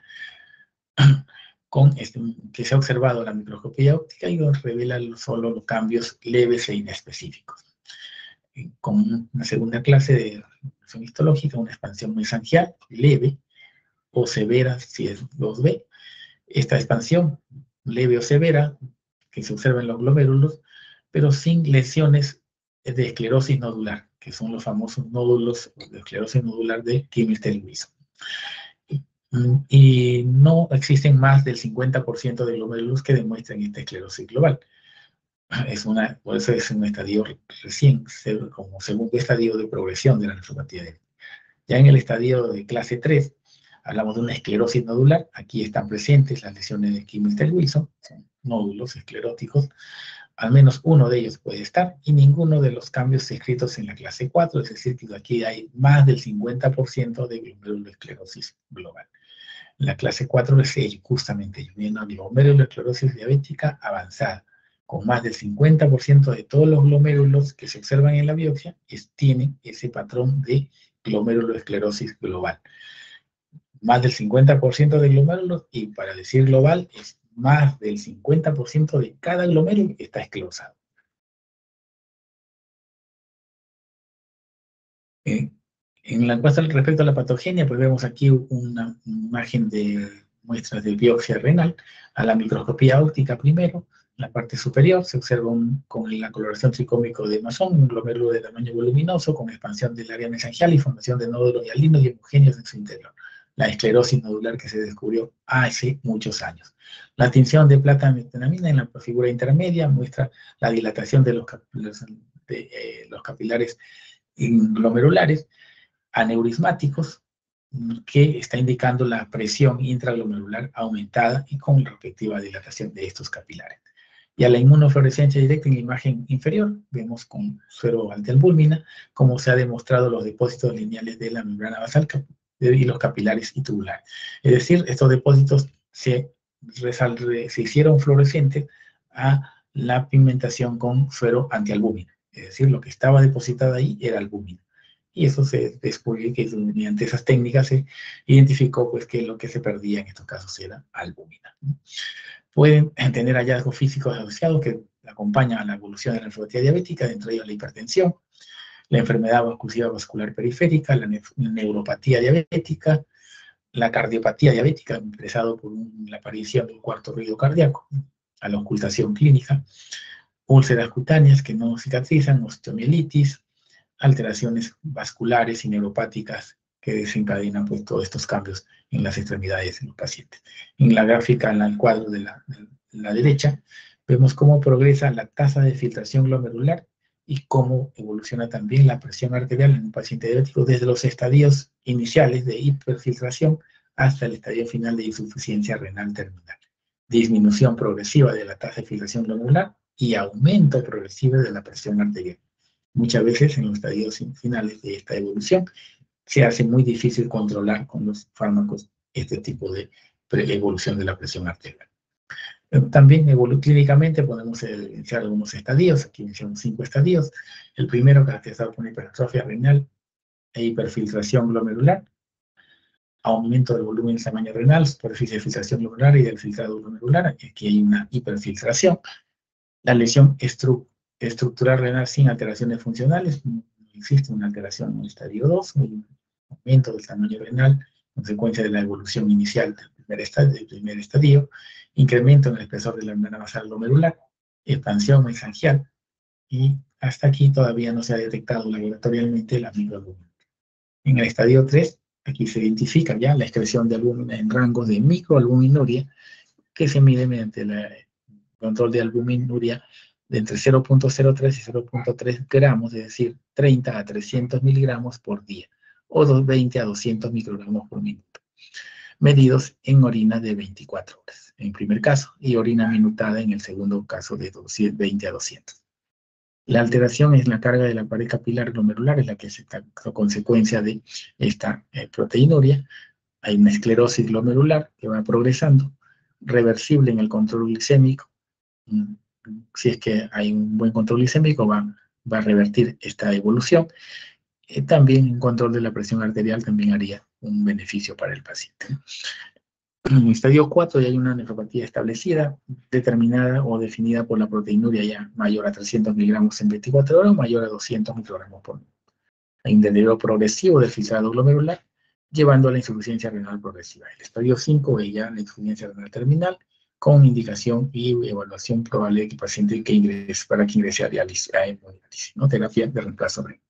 que se ha observado la microscopía óptica y revela solo los cambios leves e inespecíficos. Con una segunda clase de evolución histológica, una expansión mesangial leve o severa si es 2B. Esta expansión leve o severa que se observa en los glomérulos, pero sin lesiones de esclerosis nodular, que son los famosos nódulos de esclerosis nodular de Kimmel-Wilson. Y no existen más del 50% de glomérulos que demuestren esta esclerosis global. Por eso es un estadio recién, como segundo estadio de progresión de la nefropatía diabética. Ya en el estadio de clase 3, hablamos de una esclerosis nodular. Aquí están presentes las lesiones de Kimmel-Wilson, son nódulos escleróticos. Al menos uno de ellos puede estar, y ninguno de los cambios descritos en la clase 4, es decir, que aquí hay más del 50% de glomerulosclerosis global. La clase 4 es justamente una glomerulosclerosis diabética avanzada, con más del 50% de todos los glomérulos que se observan en la biopsia tienen ese patrón de glomerulosclerosis global. Más del 50% de glomérulos, y para decir global, es más del 50% de cada glomérulo que está esclerosado. Respecto a la patogenia, pues vemos aquí una imagen de muestras de biopsia renal a la microscopía óptica primero. En la parte superior se observa con la coloración tricómico de Masson, un glomérulo de tamaño voluminoso con expansión del área mesangial y formación de nódulos hialinos y homogéneos en su interior. La esclerosis nodular que se descubrió hace muchos años. La tinción de plata metenamina en la figura intermedia muestra la dilatación de los capilares glomerulares aneurismáticos, que está indicando la presión intraglomerular aumentada y con respectiva dilatación de estos capilares. Y a la inmunofluorescencia directa en la imagen inferior, vemos con suero antialbúmina cómo se ha demostrado los depósitos lineales de la membrana basal y los capilares y tubulares. Es decir, estos depósitos se hicieron fluorescentes a la pigmentación con suero antialbúmina. Es decir, lo que estaba depositado ahí era albúmina. Y eso se descubrió que mediante esas técnicas se identificó pues, que lo que se perdía en estos casos era albúmina. Pueden tener hallazgos físicos asociados que acompañan a la evolución de la nefropatía diabética, dentro de ellos la hipertensión, la enfermedad oclusiva vascular periférica, la neuropatía diabética, la cardiopatía diabética, expresado por la aparición de un cuarto ruido cardíaco, a la ocultación clínica, úlceras cutáneas que no cicatrizan, osteomielitis, alteraciones vasculares y neuropáticas que desencadenan pues, todos estos cambios en las extremidades de los pacientes. En la gráfica, en el cuadro de la derecha, vemos cómo progresa la tasa de filtración glomerular y cómo evoluciona también la presión arterial en un paciente diabético desde los estadios iniciales de hiperfiltración hasta el estadio final de insuficiencia renal terminal. Disminución progresiva de la tasa de filtración glomerular y aumento progresivo de la presión arterial. Muchas veces en los estadios finales de esta evolución se hace muy difícil controlar con los fármacos este tipo de evolución de la presión arterial. También clínicamente podemos evidenciar algunos estadios, aquí mencionamos 5 estadios. El primero caracterizado por hipertrofia renal e hiperfiltración glomerular, aumento del volumen del tamaño renal, superficie de filtración glomerular y del filtrado glomerular. Aquí hay una hiperfiltración. La lesión estructural renal sin alteraciones funcionales, no existe una alteración en el estadio 2, hay un aumento del tamaño renal, consecuencia de la evolución inicial del primer estadio, incremento en el espesor de la membrana basal glomerular, expansión mesangial, y hasta aquí todavía no se ha detectado laboratorialmente la microalbúmina. En el estadio 3, aquí se identifica ya la excreción de albúmina en rangos de microalbuminuria, que se mide mediante el control de albuminuria de entre 0.03 y 0.3 gramos, es decir, 30 a 300 miligramos por día, o 20 a 200 microgramos por minuto, medidos en orina de 24 horas, en primer caso, y orina minutada en el segundo caso de 20 a 200. La alteración es la carga de la pared capilar glomerular, es la que es consecuencia de esta proteinuria. Hay una esclerosis glomerular que va progresando, reversible en el control glicémico. Si es que hay un buen control glicémico, va a revertir esta evolución. También en control de la presión arterial también haría un beneficio para el paciente. En el estadio 4 ya hay una nefropatía establecida, determinada o definida por la proteinuria ya mayor a 300 miligramos en 24 horas o mayor a 200 microgramos por minuto. Hay un deterioro progresivo del filtrado glomerular, llevando a la insuficiencia renal progresiva. El estadio 5 es ya la insuficiencia renal terminal, con indicación y evaluación probable de que el paciente para que ingrese a diálisis, ¿no? Terapia de reemplazo renal.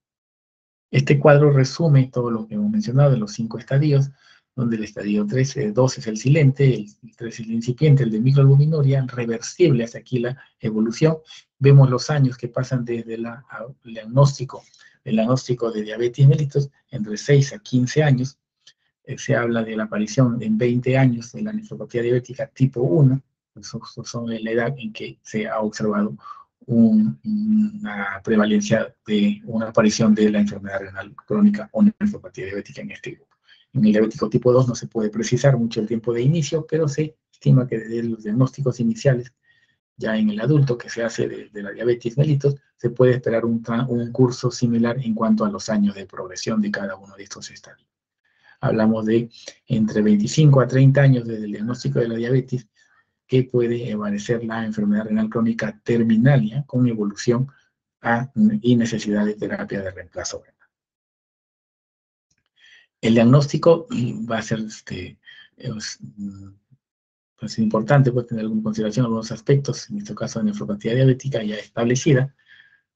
Este cuadro resume todo lo que hemos mencionado de los 5 estadios, donde el estadio 2 es el silente, el 3 es el incipiente, el de microalbuminuria, reversible hasta aquí la evolución. Vemos los años que pasan desde el diagnóstico de diabetes mellitus, entre 6 a 15 años. Se habla de la aparición en 20 años de la nefropatía diabética tipo 1, eso son la edad en que se ha observado una prevalencia de una aparición de la enfermedad renal crónica o nefropatía diabética en este grupo. En el diabético tipo 2 no se puede precisar mucho el tiempo de inicio, pero se estima que desde los diagnósticos iniciales, ya en el adulto que se hace de la diabetes mellitus, se puede esperar un curso similar en cuanto a los años de progresión de cada uno de estos estadios. Hablamos de entre 25 a 30 años desde el diagnóstico de la diabetes, que puede evaluar la enfermedad renal crónica terminal, ¿ya? Con evolución y necesidad de terapia de reemplazo renal. El diagnóstico va a ser pues importante, puede tener en consideración algunos aspectos, en este caso de nefropatía diabética ya establecida.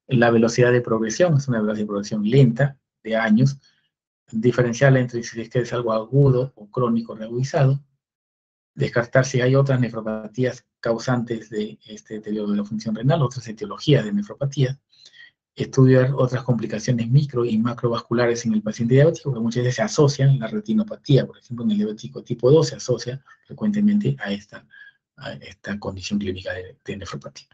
La velocidad de progresión es una velocidad de progresión lenta, de años, diferenciar entre si es que es algo agudo o crónico reagudizado, descartar si hay otras nefropatías causantes de este deterioro de la función renal, otras etiologías de nefropatía, estudiar otras complicaciones micro y macrovasculares en el paciente diabético, que muchas veces se asocian, la retinopatía, por ejemplo, en el diabético tipo 2 se asocia frecuentemente a esta condición clínica de nefropatía.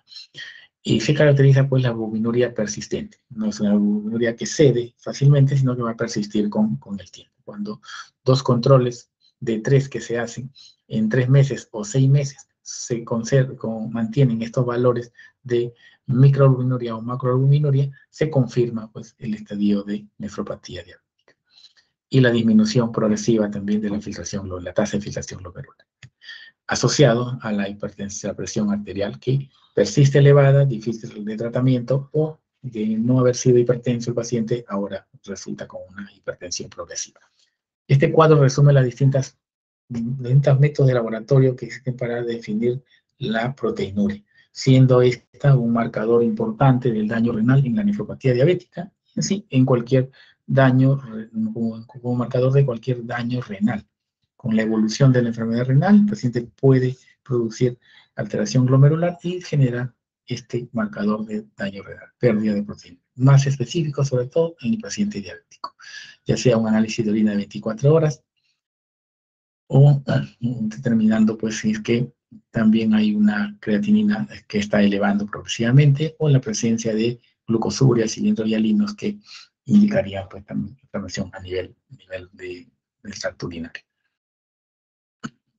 Y se caracteriza pues la albuminuria persistente. No es una albuminuria que cede fácilmente, sino que va a persistir con el tiempo. Cuando dos controles de 3 que se hacen en 3 meses o 6 meses se mantienen estos valores de microalbuminuria o macroalbuminuria, se confirma pues el estadio de nefropatía diabética. Y la disminución progresiva también de la tasa de filtración glomerular, asociado a la hipertensión, la presión arterial que persiste elevada, difícil de tratamiento, o de no haber sido hipertenso el paciente, ahora resulta con una hipertensión progresiva. Este cuadro resume las distintos métodos de laboratorio que existen para definir la proteinuria, siendo esta un marcador importante del daño renal en la nefropatía diabética, y así en cualquier daño, como marcador de cualquier daño renal. Con la evolución de la enfermedad renal, el paciente puede producir alteración glomerular y generar este marcador de daño renal, pérdida de proteína. Más específico, sobre todo, en el paciente diabético, ya sea un análisis de orina de 24 horas o determinando, pues, si es que también hay una creatinina que está elevando progresivamente o la presencia de glucosurias y hidrohialinos que indicarían, pues, también inflamación a nivel del tracto urinario.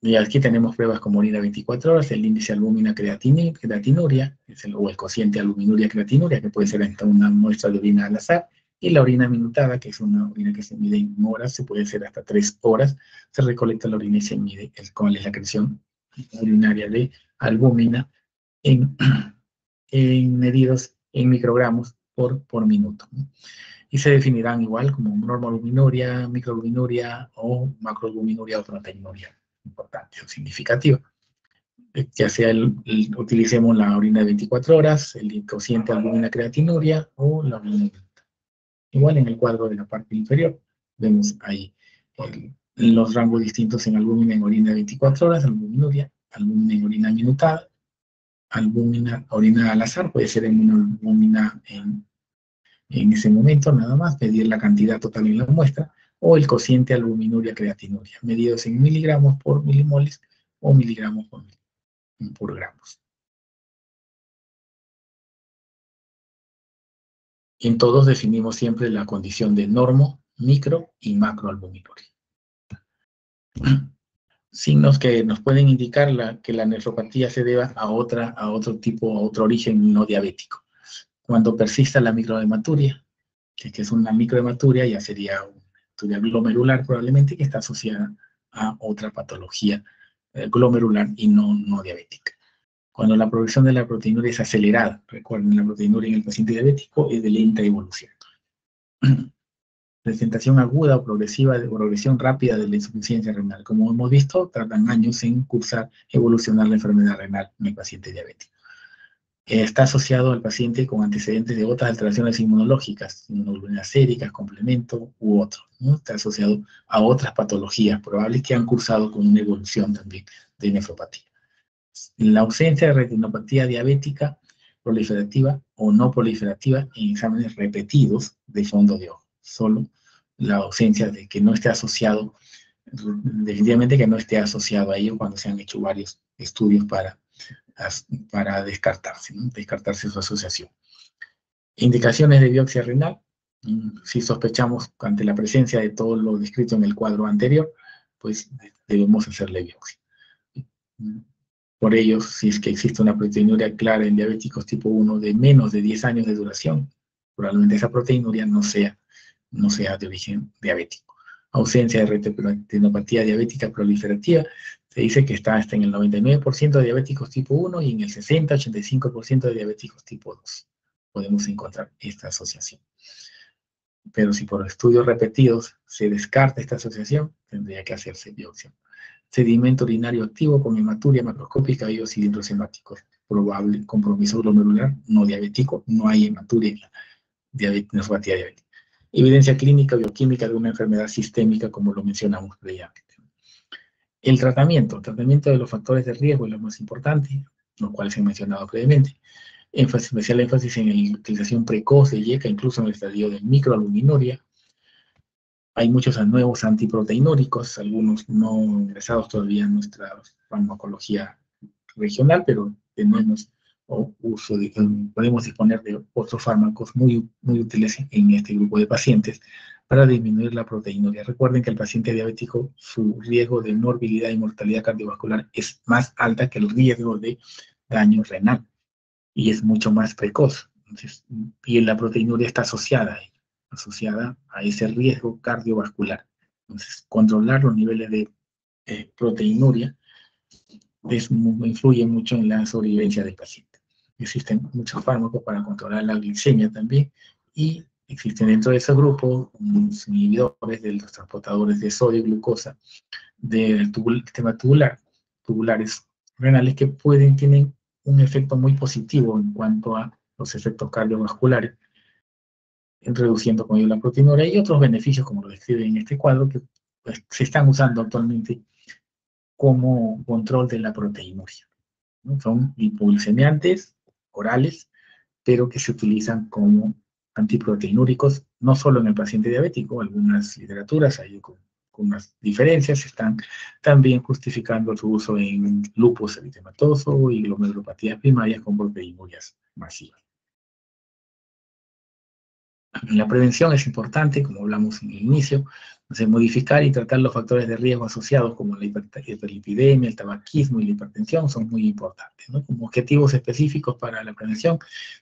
Y aquí tenemos pruebas como orina 24 horas, el índice albúmina creatinuria, o el cociente albuminuria creatinuria, que puede ser hasta una muestra de orina al azar, y la orina minutada, que es una orina que se mide en horas, se puede hacer hasta 3 horas, se recolecta la orina y se mide cuál es la acreción urinaria de albúmina en medidos en microgramos por minuto, ¿no? Y se definirán igual como normoalbuminuria, microalbuminuria o macroalbuminuria o proteinuria importante o significativo. Ya sea utilicemos la orina de 24 horas, el cociente albúmina creatinuria o la orina. Igual en el cuadro de la parte inferior vemos ahí los rangos distintos en albúmina en orina de 24 horas, albuminuria, albúmina en orina minutada, albúmina, orina al azar, puede ser en una albúmina en ese momento nada más, medir la cantidad total en la muestra, o el cociente albuminuria creatinuria, medidos en miligramos por milimoles o miligramos por gramos. En todos definimos siempre la condición de normo, micro y macroalbuminuria. Signos que nos pueden indicar que la nefropatía se deba a otro origen no diabético. Cuando persista la microhematuria, que es una microhematuria, ya sería una hematuria glomerular probablemente, que está asociada a otra patología glomerular y no diabética. Cuando la producción de la proteinuria es acelerada, recuerden, la proteinuria en el paciente diabético es de lenta evolución. Presentación aguda o progresión rápida de la insuficiencia renal. Como hemos visto, tardan años en evolucionar la enfermedad renal en el paciente diabético. Está asociado al paciente con antecedentes de otras alteraciones inmunológicas, inmunoglobulinas séricas, complemento u otro, ¿no? Está asociado a otras patologías probables que han cursado con una evolución también de nefropatía. La ausencia de retinopatía diabética proliferativa o no proliferativa en exámenes repetidos de fondo de ojo. Solo la ausencia de que no esté asociado, definitivamente que no esté asociado a ello cuando se han hecho varios estudios para descartarse, ¿no? Descartarse su asociación. Indicaciones de biopsia renal. Si sospechamos ante la presencia de todo lo descrito en el cuadro anterior, pues debemos hacerle biopsia. Por ello, si es que existe una proteinuria clara en diabéticos tipo 1 de menos de 10 años de duración, probablemente esa proteinuria no sea de origen diabético. Ausencia de retinopatía diabética proliferativa, se dice que está hasta en el 99% de diabéticos tipo 1 y en el 60-85% de diabéticos tipo 2. Podemos encontrar esta asociación. pero si por estudios repetidos se descarta esta asociación, tendría que hacerse biopsia. Sedimento urinario activo con hematuria macroscópica y cilindros hemáticos. Probable compromiso glomerular no diabético, no hay hematuria nefropatía diabética. Evidencia clínica bioquímica de una enfermedad sistémica, como lo mencionamos previamente. El tratamiento de los factores de riesgo es lo más importante, los cuales he mencionado previamente. Especial énfasis en la utilización precoz de YECA, incluso en el estadio de microalbuminuria. Hay muchos nuevos antiproteinúricos, algunos no ingresados todavía en nuestra farmacología regional, pero tenemos podemos disponer de otros fármacos muy útiles en este grupo de pacientes para disminuir la proteinuria. Recuerden que el paciente diabético, su riesgo de morbilidad y mortalidad cardiovascular es más alta que el riesgo de daño renal y es mucho más precoz. Entonces, y la proteinuria está asociada a ese riesgo cardiovascular. Entonces, controlar los niveles de proteinuria influye mucho en la sobrevivencia del paciente. Existen muchos fármacos para controlar la glicemia también, y existen dentro de ese grupo unos inhibidores de los transportadores de sodio y glucosa del sistema tubulares renales, que tienen un efecto muy positivo en cuanto a los efectos cardiovasculares, reduciendo con ello la proteinuria y otros beneficios, como lo describe en este cuadro, que pues, se están usando actualmente como control de la proteinuria, ¿no? Son hipoglicemiantes orales, pero que se utilizan como antiproteinúricos, no solo en el paciente diabético. Algunas literaturas hay con unas diferencias, están también justificando su uso en lupus eritematoso y glomerulopatías primarias con proteinurias masivas. La prevención es importante, como hablamos en el inicio, modificar y tratar los factores de riesgo asociados como la hiperlipidemia, el tabaquismo y la hipertensión son muy importantes, ¿no? Como objetivos específicos para la prevención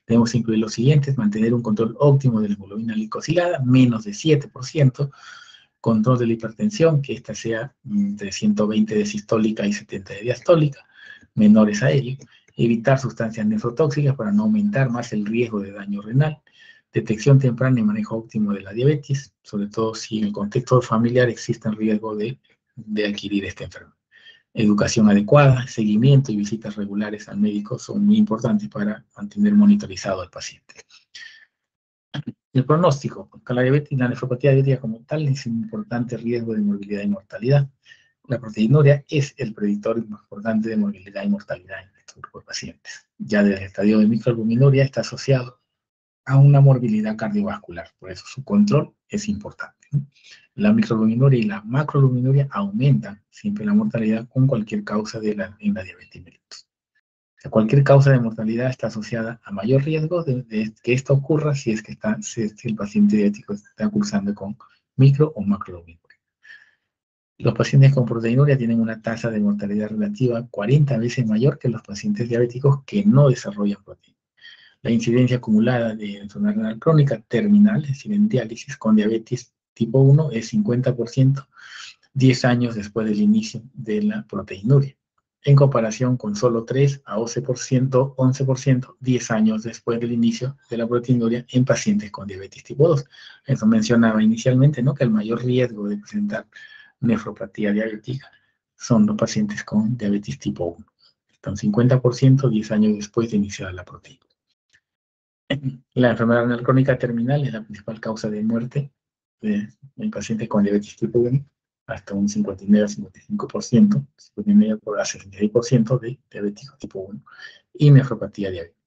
debemos incluir los siguientes: mantener un control óptimo de la hemoglobina glicosilada, menos de 7%, control de la hipertensión, que ésta sea entre 120 de sistólica y 70 de diastólica, menores a ello, evitar sustancias nefrotóxicas para no aumentar más el riesgo de daño renal, detección temprana y manejo óptimo de la diabetes, sobre todo si en el contexto familiar existe el riesgo de adquirir esta enfermedad. Educación adecuada, seguimiento y visitas regulares al médico son muy importantes para mantener monitorizado al paciente. El pronóstico, con la diabetes y la nefropatía diabética como tal es un importante riesgo de morbilidad y mortalidad. La proteinuria es el predictor más importante de morbilidad y mortalidad en este grupo de pacientes. Ya desde el estadio de microalbuminuria está asociado a una morbilidad cardiovascular, por eso su control es importante, ¿no? La microalbuminuria y la macroalbuminuria aumentan siempre la mortalidad con cualquier causa en la diabetes mellitus. Cualquier causa de mortalidad está asociada a mayor riesgo de que esto ocurra si es que si el paciente diabético está cursando con micro o macroalbuminuria. Los pacientes con proteinuria tienen una tasa de mortalidad relativa 40 veces mayor que los pacientes diabéticos que no desarrollan proteinuria. La incidencia acumulada de enfermedad renal crónica terminal, es decir, en diálisis con diabetes tipo 1, es 50% 10 años después del inicio de la proteinuria, en comparación con solo 3 a 11%, 10 años después del inicio de la proteinuria en pacientes con diabetes tipo 2. Eso mencionaba inicialmente, ¿no?, que el mayor riesgo de presentar nefropatía diabética son los pacientes con diabetes tipo 1. Están 50% 10 años después de iniciar la proteinuria. La enfermedad renal crónica terminal es la principal causa de muerte en pacientes con diabetes tipo 1, hasta un 59 a 55%, 59 a 66% de diabéticos tipo 1, y nefropatía diabética.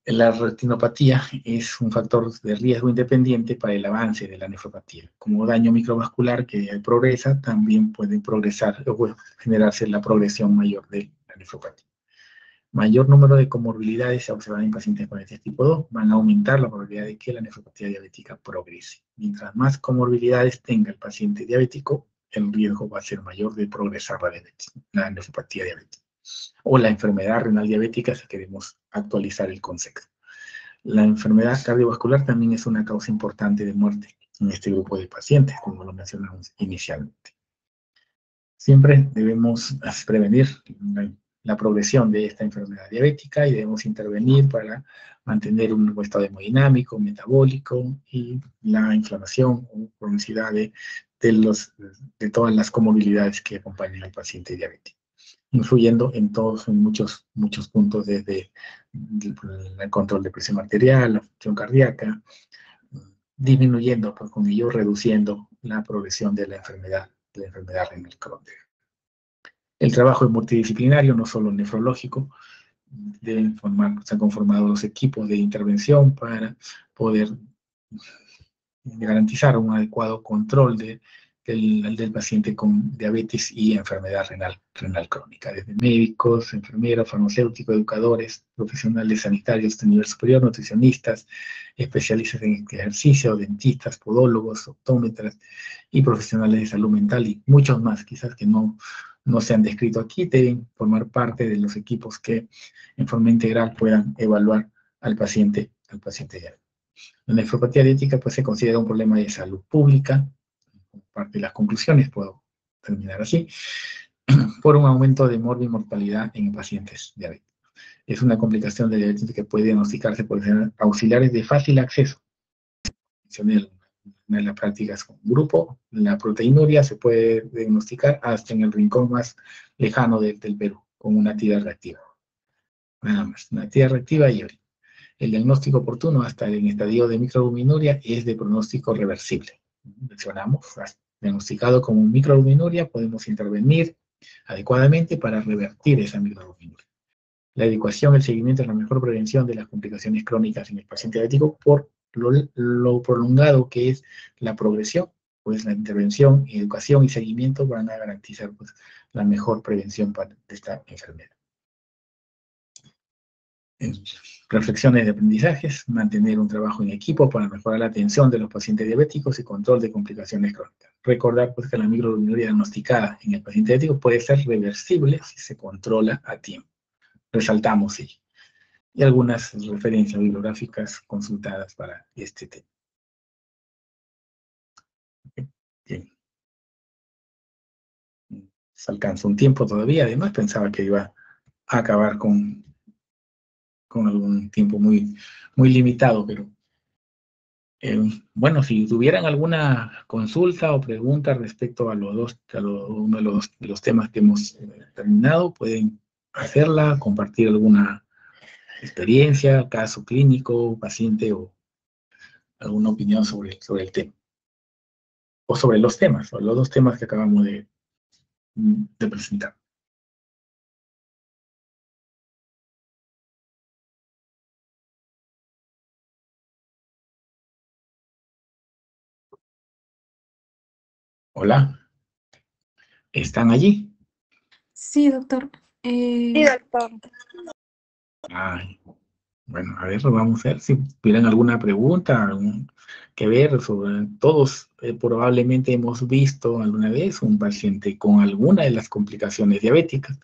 La retinopatía es un factor de riesgo independiente para el avance de la nefropatía. Como daño microvascular que progresa, también puede progresar o puede generarse la progresión mayor de la nefropatía. Mayor número de comorbilidades se observan en pacientes con diabetes tipo 2, van a aumentar la probabilidad de que la nefropatía diabética progrese. Mientras más comorbilidades tenga el paciente diabético, el riesgo va a ser mayor de progresar la nefropatía diabética. O la enfermedad renal diabética, si queremos actualizar el concepto. La enfermedad cardiovascular también es una causa importante de muerte en este grupo de pacientes, como lo mencionamos inicialmente. Siempre debemos prevenir la progresión de esta enfermedad diabética y debemos intervenir para mantener un estado hemodinámico, metabólico y la inflamación o cronicidad de todas las comorbilidades que acompañan al paciente diabético, influyendo en todos, en muchos puntos, desde el control de presión arterial, la función cardíaca, disminuyendo, pues con ello reduciendo la progresión de la enfermedad renal crónica. El trabajo es multidisciplinario, no solo nefrológico. Se han conformado los equipos de intervención para poder garantizar un adecuado control del paciente con diabetes y enfermedad renal crónica, desde médicos, enfermeros, farmacéuticos, educadores, profesionales sanitarios de nivel superior, nutricionistas, especialistas en ejercicio, dentistas, podólogos, optómetras y profesionales de salud mental y muchos más, quizás que no se han descrito aquí, deben formar parte de los equipos que en forma integral puedan evaluar al paciente diabético. La nefropatía diabética pues, se considera un problema de salud pública. Parte de las conclusiones, puedo terminar así, por un aumento de mortalidad en pacientes diabéticos. Es una complicación de diabetes que puede diagnosticarse por auxiliares de fácil acceso. En la práctica es un grupo, la proteinuria se puede diagnosticar hasta en el rincón más lejano del Perú, con una tira reactiva. Nada más, una tira reactiva y orina. El diagnóstico oportuno hasta el estadio de microalbuminuria es de pronóstico reversible. Mencionamos, diagnosticado como microalbuminuria, podemos intervenir adecuadamente para revertir esa microalbuminuria. La adecuación, el seguimiento es la mejor prevención de las complicaciones crónicas en el paciente diabético por lo prolongado que es la progresión, pues la intervención, educación y seguimiento van a garantizar pues, la mejor prevención de esta enfermedad. Reflexiones de aprendizajes, mantener un trabajo en equipo para mejorar la atención de los pacientes diabéticos y control de complicaciones crónicas. Recordar pues, que la microalbuminuria diagnosticada en el paciente diabético puede ser reversible si se controla a tiempo. Resaltamos ello. Y algunas referencias bibliográficas consultadas para este tema. Bien. Se alcanza un tiempo todavía, además pensaba que iba a acabar con algún tiempo muy limitado, pero bueno, si tuvieran alguna consulta o pregunta respecto a uno de los temas que hemos terminado, pueden hacerla, compartir alguna experiencia, caso clínico, paciente o alguna opinión sobre el tema. O sobre los temas, o los dos temas que acabamos de presentar. Hola, ¿están allí? Sí, doctor. Sí, doctor. Ay, bueno, a ver, vamos a ver si tuvieran alguna pregunta que ver sobre todos. Probablemente hemos visto alguna vez un paciente con alguna de las complicaciones diabéticas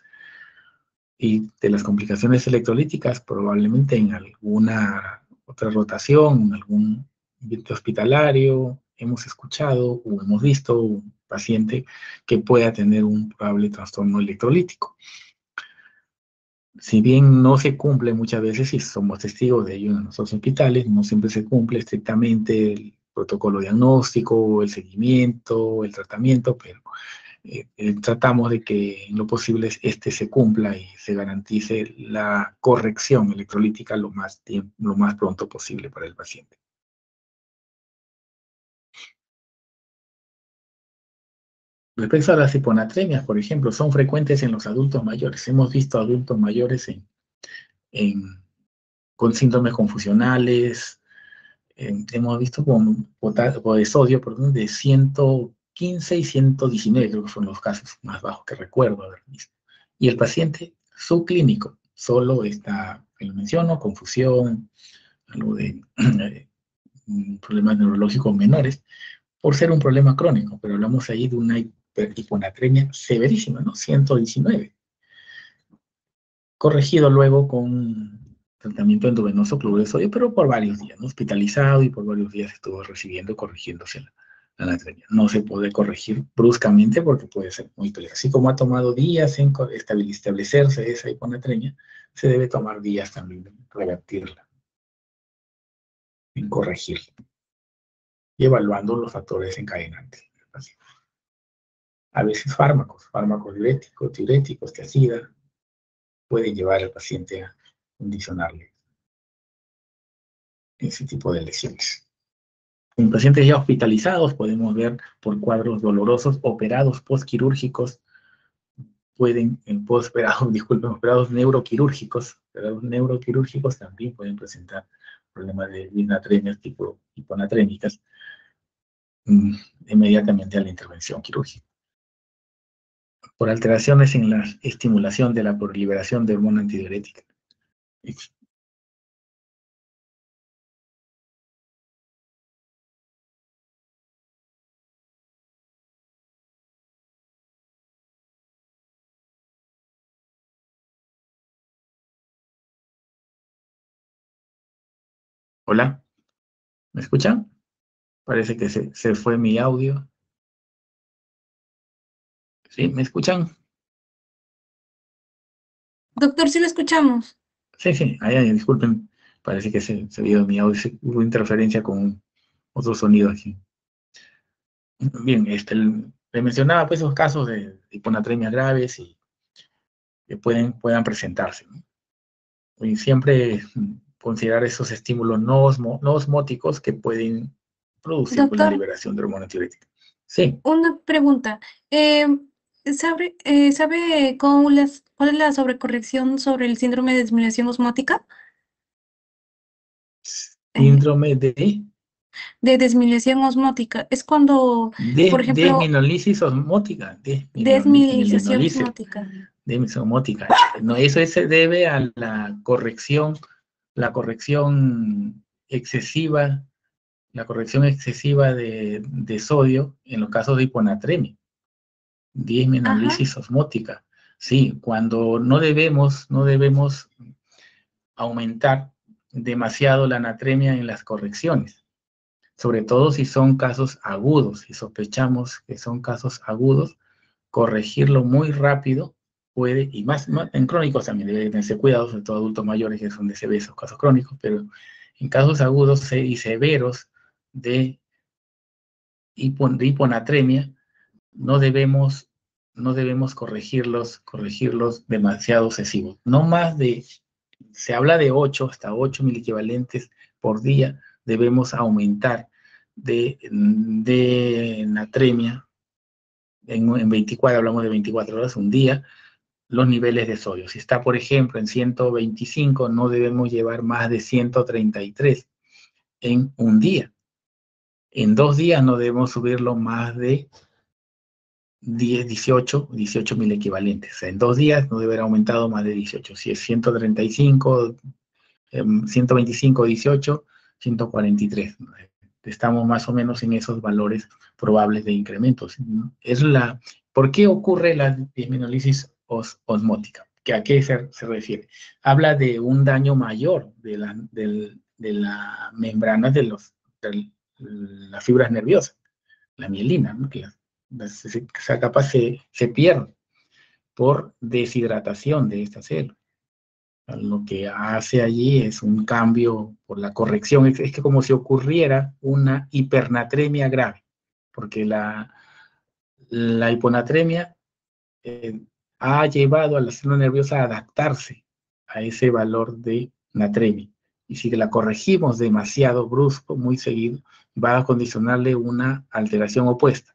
y de las complicaciones electrolíticas, probablemente en alguna otra rotación, en algún ambiente hospitalario, hemos escuchado o hemos visto un paciente que pueda tener un probable trastorno electrolítico. Si bien no se cumple muchas veces, y somos testigos de ello en nuestros hospitales, no siempre se cumple estrictamente el protocolo diagnóstico, el seguimiento, el tratamiento, pero tratamos de que en lo posible se cumpla y se garantice la corrección electrolítica lo más pronto posible para el paciente. Respecto a las hiponatremias, por ejemplo, son frecuentes en los adultos mayores. Hemos visto adultos mayores con síndromes confusionales, hemos visto con de sodio, perdón, de 115 y 119, creo que son los casos más bajos que recuerdo haber visto. Y el paciente subclínico, solo está, que lo menciono, confusión, algo de problemas neurológicos menores, por ser un problema crónico, pero hablamos ahí de una hiponatremia severísima, ¿no? 119. Corregido luego con tratamiento endovenoso cloruro de sodio, pero por varios días, ¿no? Hospitalizado y por varios días estuvo corrigiéndose la natremia. No se puede corregir bruscamente porque puede ser muy peligroso. Así como ha tomado días en establecerse esa hiponatremia, se debe tomar días también en revertirla, en corregirla, y evaluando los factores desencadenantes. A veces fármacos diuréticos, tiazida, pueden llevar al paciente a condicionarle ese tipo de lesiones. En pacientes ya hospitalizados podemos ver por cuadros dolorosos, operados postquirúrgicos, operados neuroquirúrgicos también pueden presentar problemas de disnatremias tipo hiponatrémicas inmediatamente a la intervención quirúrgica. Por alteraciones en la estimulación de la proliferación de hormona antidiurética. Hola, ¿me escuchan? Parece que se fue mi audio. ¿Sí? ¿Me escuchan? Doctor, sí lo escuchamos. Sí, disculpen, parece que se ha ido mi audio, hubo interferencia con otro sonido aquí. Bien, le mencionaba pues esos casos de hiponatremias graves y que puedan presentarse, ¿no? Y siempre considerar esos estímulos no osmóticos que pueden producir pues, la Doctor, liberación de hormona tiroides. Sí, una pregunta. ¿Sabe cuál es la sobrecorrección sobre el síndrome de desmielación osmótica? Eh, síndrome de desmielación osmótica. Es cuando, por ejemplo, desminolisis osmótica, desmielización osmótica. desminolisis. No, eso se debe a la corrección excesiva de sodio en los casos de hiponatremia, Ajá. disminulisis osmótica. Sí, cuando no debemos aumentar demasiado la natremia en las correcciones, sobre todo si son casos agudos, si sospechamos que son casos agudos, corregirlo muy rápido puede, y más en crónicos también debe tenerse cuidado, sobre todo adultos mayores que son de CB, esos casos crónicos, pero en casos agudos y severos de hiponatremia, no debemos, no debemos corregirlos demasiado excesivos. No más de, se habla de 8 hasta 8 miliequivalentes por día, debemos aumentar de natremia en 24, hablamos de 24 horas, un día, los niveles de sodio. Si está, por ejemplo, en 125, no debemos llevar más de 133 en un día. En 2 días no debemos subirlo más de 18 mil equivalentes. O sea, en 2 días no debe haber aumentado más de 18. Si es 135, 125, 18, 143. Estamos más o menos en esos valores probables de incrementos. ¿Por qué ocurre la disminolisis osmótica? ¿A qué se refiere? Habla de un daño mayor de la membrana de las fibras nerviosas, la mielina, ¿no? Que esa capa se pierde por deshidratación de esta célula. Lo que hace allí es un cambio por la corrección, es que como si ocurriera una hipernatremia grave, porque la hiponatremia ha llevado a la célula nerviosa a adaptarse a ese valor de natremia. Y si la corregimos demasiado brusco, muy seguido, va a condicionarle una alteración opuesta.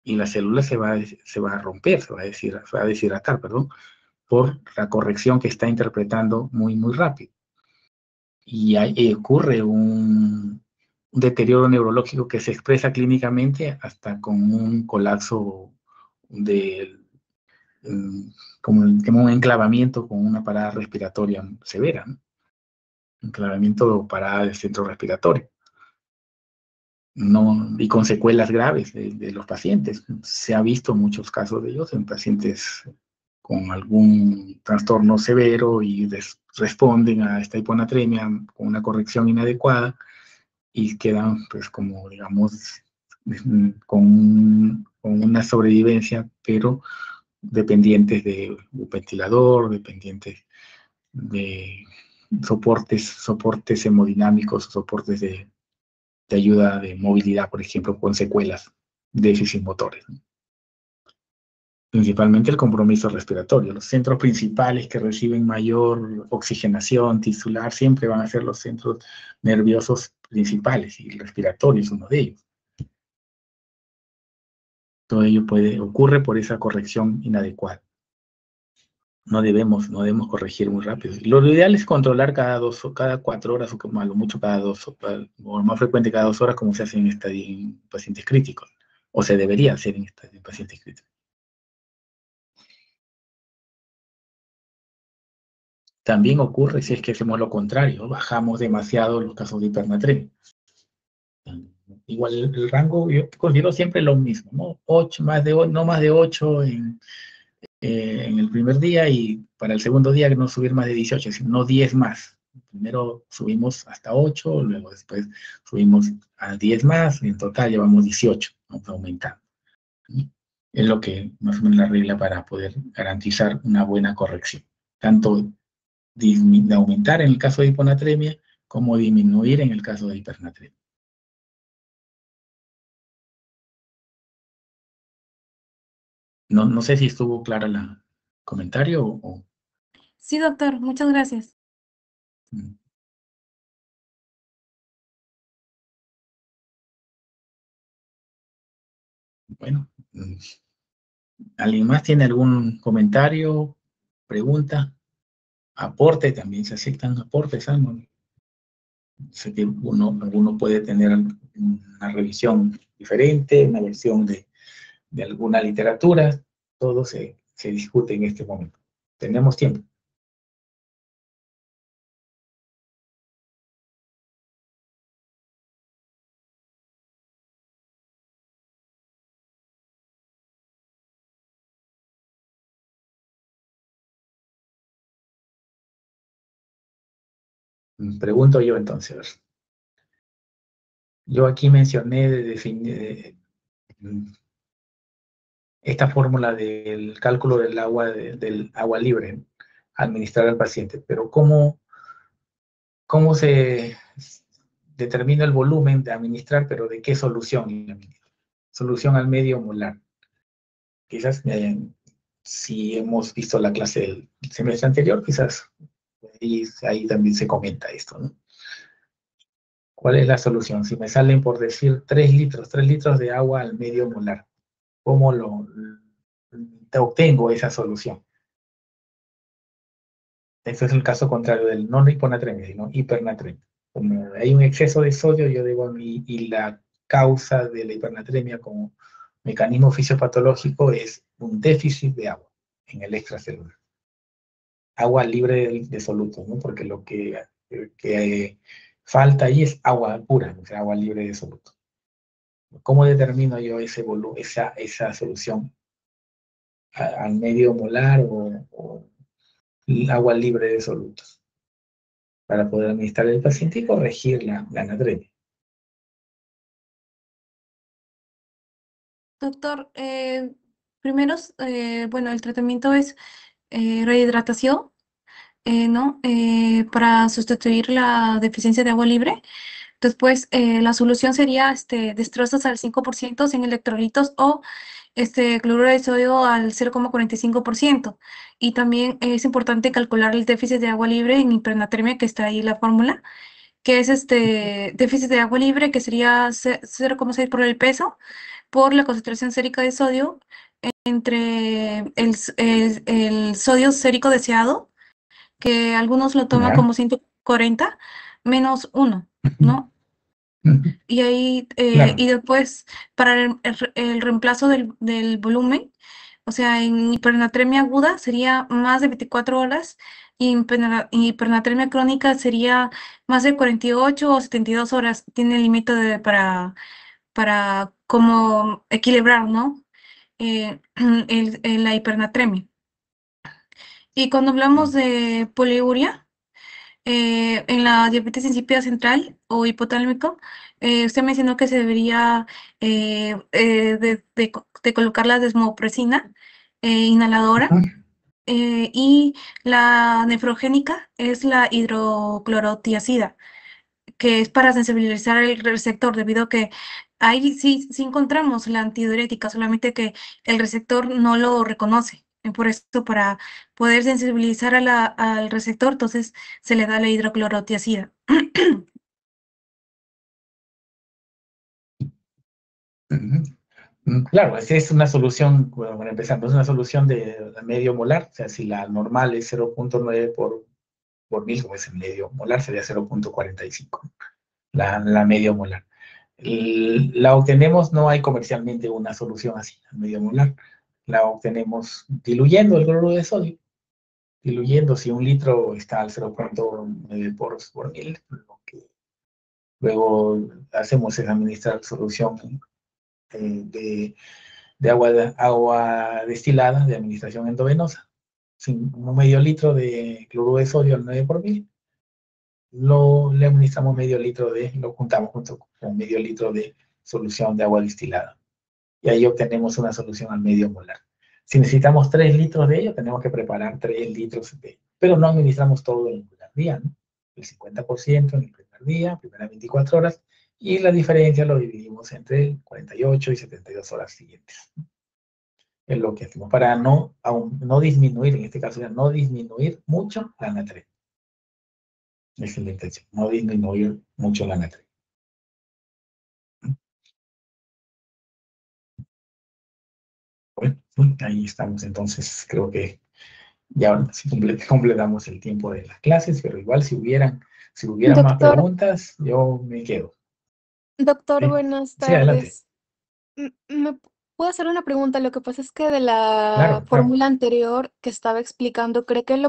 Y la célula se va a romper, se va a deshidratar, perdón, por la corrección que está interpretando muy, muy rápido. Y ocurre un deterioro neurológico que se expresa clínicamente hasta con un colapso como un enclavamiento con una parada respiratoria severa, ¿no? Enclavamiento o parada del centro respiratorio. No, y con secuelas graves de los pacientes. Se ha visto muchos casos de ellos en pacientes con algún trastorno severo y responden a esta hiponatremia con una corrección inadecuada y quedan, pues, como digamos, con una sobrevivencia, pero dependientes de un ventilador, dependientes de soportes hemodinámicos, soportes de ayuda de movilidad, por ejemplo, con secuelas, déficits motores, ¿no? Principalmente el compromiso respiratorio. Los centros principales que reciben mayor oxigenación tisular siempre van a ser los centros nerviosos principales, y el respiratorio es uno de ellos. Todo ello ocurre por esa corrección inadecuada. No debemos corregir muy rápido. Lo ideal es controlar cada 4 horas, o como a lo mucho cada 2, o más frecuente cada 2 horas, como se hace en pacientes críticos, o se debería hacer en pacientes críticos. También ocurre si es que hacemos lo contrario, bajamos demasiado los casos de hipernatremia. Igual el rango, yo considero siempre lo mismo, ¿no? 8, no más de 8 en el primer día, y para el segundo día no subir más de 18, sino no 10 más. Primero subimos hasta 8, luego después subimos a 10 más, y en total llevamos 18, vamos aumentando. ¿Sí? Es lo que más o menos la regla para poder garantizar una buena corrección. Tanto de aumentar en el caso de hiponatremia, como disminuir en el caso de hipernatremia. No sé si estuvo clara el comentario o... Sí, doctor, muchas gracias. Bueno, ¿alguien más tiene algún comentario, pregunta, aporte? También se aceptan aportes, ¿no? Sé que alguno puede tener una revisión diferente, una versión de alguna literatura. Todo se discute en este momento. Tenemos tiempo. Pregunto yo entonces. Yo aquí mencioné de definir esta fórmula del cálculo del agua libre administrar al paciente, pero ¿cómo se determina el volumen de administrar, pero de qué solución? Solución al medio molar. Quizás si hemos visto la clase del semestre anterior, quizás ahí también se comenta esto, ¿no? ¿Cuál es la solución? Si me salen, por decir, 3 litros de agua al medio molar, ¿cómo obtengo esa solución? Este es el caso contrario del no hiponatremia, sino hipernatremia. Como hay un exceso de sodio, yo digo, y la causa de la hipernatremia como mecanismo fisiopatológico es un déficit de agua en el extracelular. Agua libre de solutos, ¿no? Porque lo que falta ahí es agua pura, o sea, agua libre de solutos. ¿Cómo determino yo esa solución al medio molar o agua libre de solutos, para poder administrar el paciente y corregir la anatremia? Doctor, primero, bueno, el tratamiento es rehidratación, ¿no? Para sustituir la deficiencia de agua libre. Después, la solución sería destrozos al 5% sin electrolitos, o cloruro de sodio al 0,45%. Y también es importante calcular el déficit de agua libre en hipernatremia, que está ahí la fórmula, que es déficit de agua libre, que sería 0,6 por el peso, por la concentración sérica de sodio entre el sodio sérico deseado, que algunos lo toman ¿Ya? como 140, menos 1, ¿no? Y ahí, Claro. y después, para el reemplazo del volumen, o sea, en hipernatremia aguda sería más de 24 horas, y en hipernatremia crónica sería más de 48 o 72 horas. Tiene límite para como equilibrar, ¿no? La hipernatremia. Y cuando hablamos de poliuria, en la diabetes insípida central o hipotálico, Usted mencionó que se debería de colocar la desmopresina inhaladora. Ujú. Y la nefrogénica es la hidroclorotiazida, que es para sensibilizar el receptor, debido a que ahí sí encontramos la antidiurética, solamente que el receptor no lo reconoce. Por eso, para poder sensibilizar al receptor, entonces se le da la hidroclorotiazida. Ujú. Claro, esa es una solución, bueno, empezando, es una solución de medio molar, o sea, si la normal es 0,9 por mil, como es el medio molar, sería 0,45, la medio molar. La obtenemos, no hay comercialmente una solución así, la medio molar. La obtenemos diluyendo el cloruro de sodio, diluyendo, si un litro está al 0,9 por mil, lo que luego hacemos es administrar solución de agua destilada de administración endovenosa. Sin un medio litro de cloruro de sodio al 9 por mil, le administramos lo juntamos junto con medio litro de solución de agua destilada. Y ahí obtenemos una solución al medio molar. Si necesitamos 3 litros de ello, tenemos que preparar 3 litros pero no administramos todo en el primer día, ¿no? El 50% en el primer día, primeras 24 horas, y la diferencia lo dividimos entre 48 y 72 horas siguientes. Es lo que hacemos para no disminuir, en este caso, no disminuir mucho la natremia. Esa es la intención, no disminuir mucho la natremia. Bueno, ahí estamos, entonces creo que ya sí completamos el tiempo de las clases, pero igual si hubieran más Doctor, preguntas, yo me quedo. doctor, ¿Sí? buenas Sí, adelante. tardes. ¿Me puedo hacer una pregunta? Lo que pasa es que de la Claro, claro. fórmula anterior que estaba explicando, ¿cree que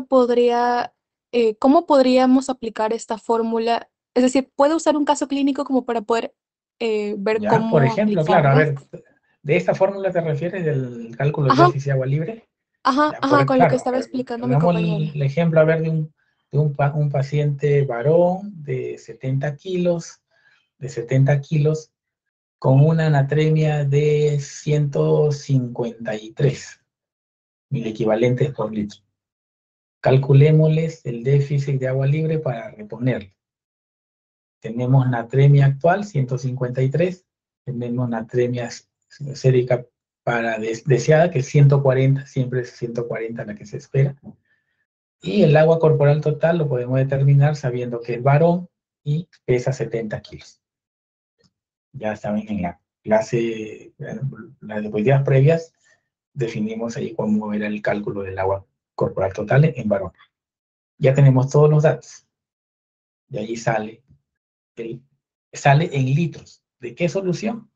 cómo podríamos aplicar esta fórmula? Es decir, ¿puedo usar un caso clínico como para poder ver Ya, por cómo ejemplo, claro, a aplicarla? ver, ¿de esta fórmula te refieres del cálculo del Ajá, déficit de agua libre? ajá, Ya, ajá, con lo que claro, a estaba ver, explicando mi pongamos compañera. el ejemplo, a ver, de un paciente varón de 70 kilos, con una anatremia de 153 mil equivalentes por litro. Calculémosles el déficit de agua libre para reponerlo. Tenemos natremia actual, 153. Tenemos natremia sérica para deseada, que es 140, siempre es 140 la que se espera. Y el agua corporal total lo podemos determinar sabiendo que es varón y pesa 70 kilos. Ya saben, en la clase, las diapositivas previas, definimos ahí cómo era el cálculo del agua corporal total en varón. Ya tenemos todos los datos. Y allí sale en litros. ¿De qué solución?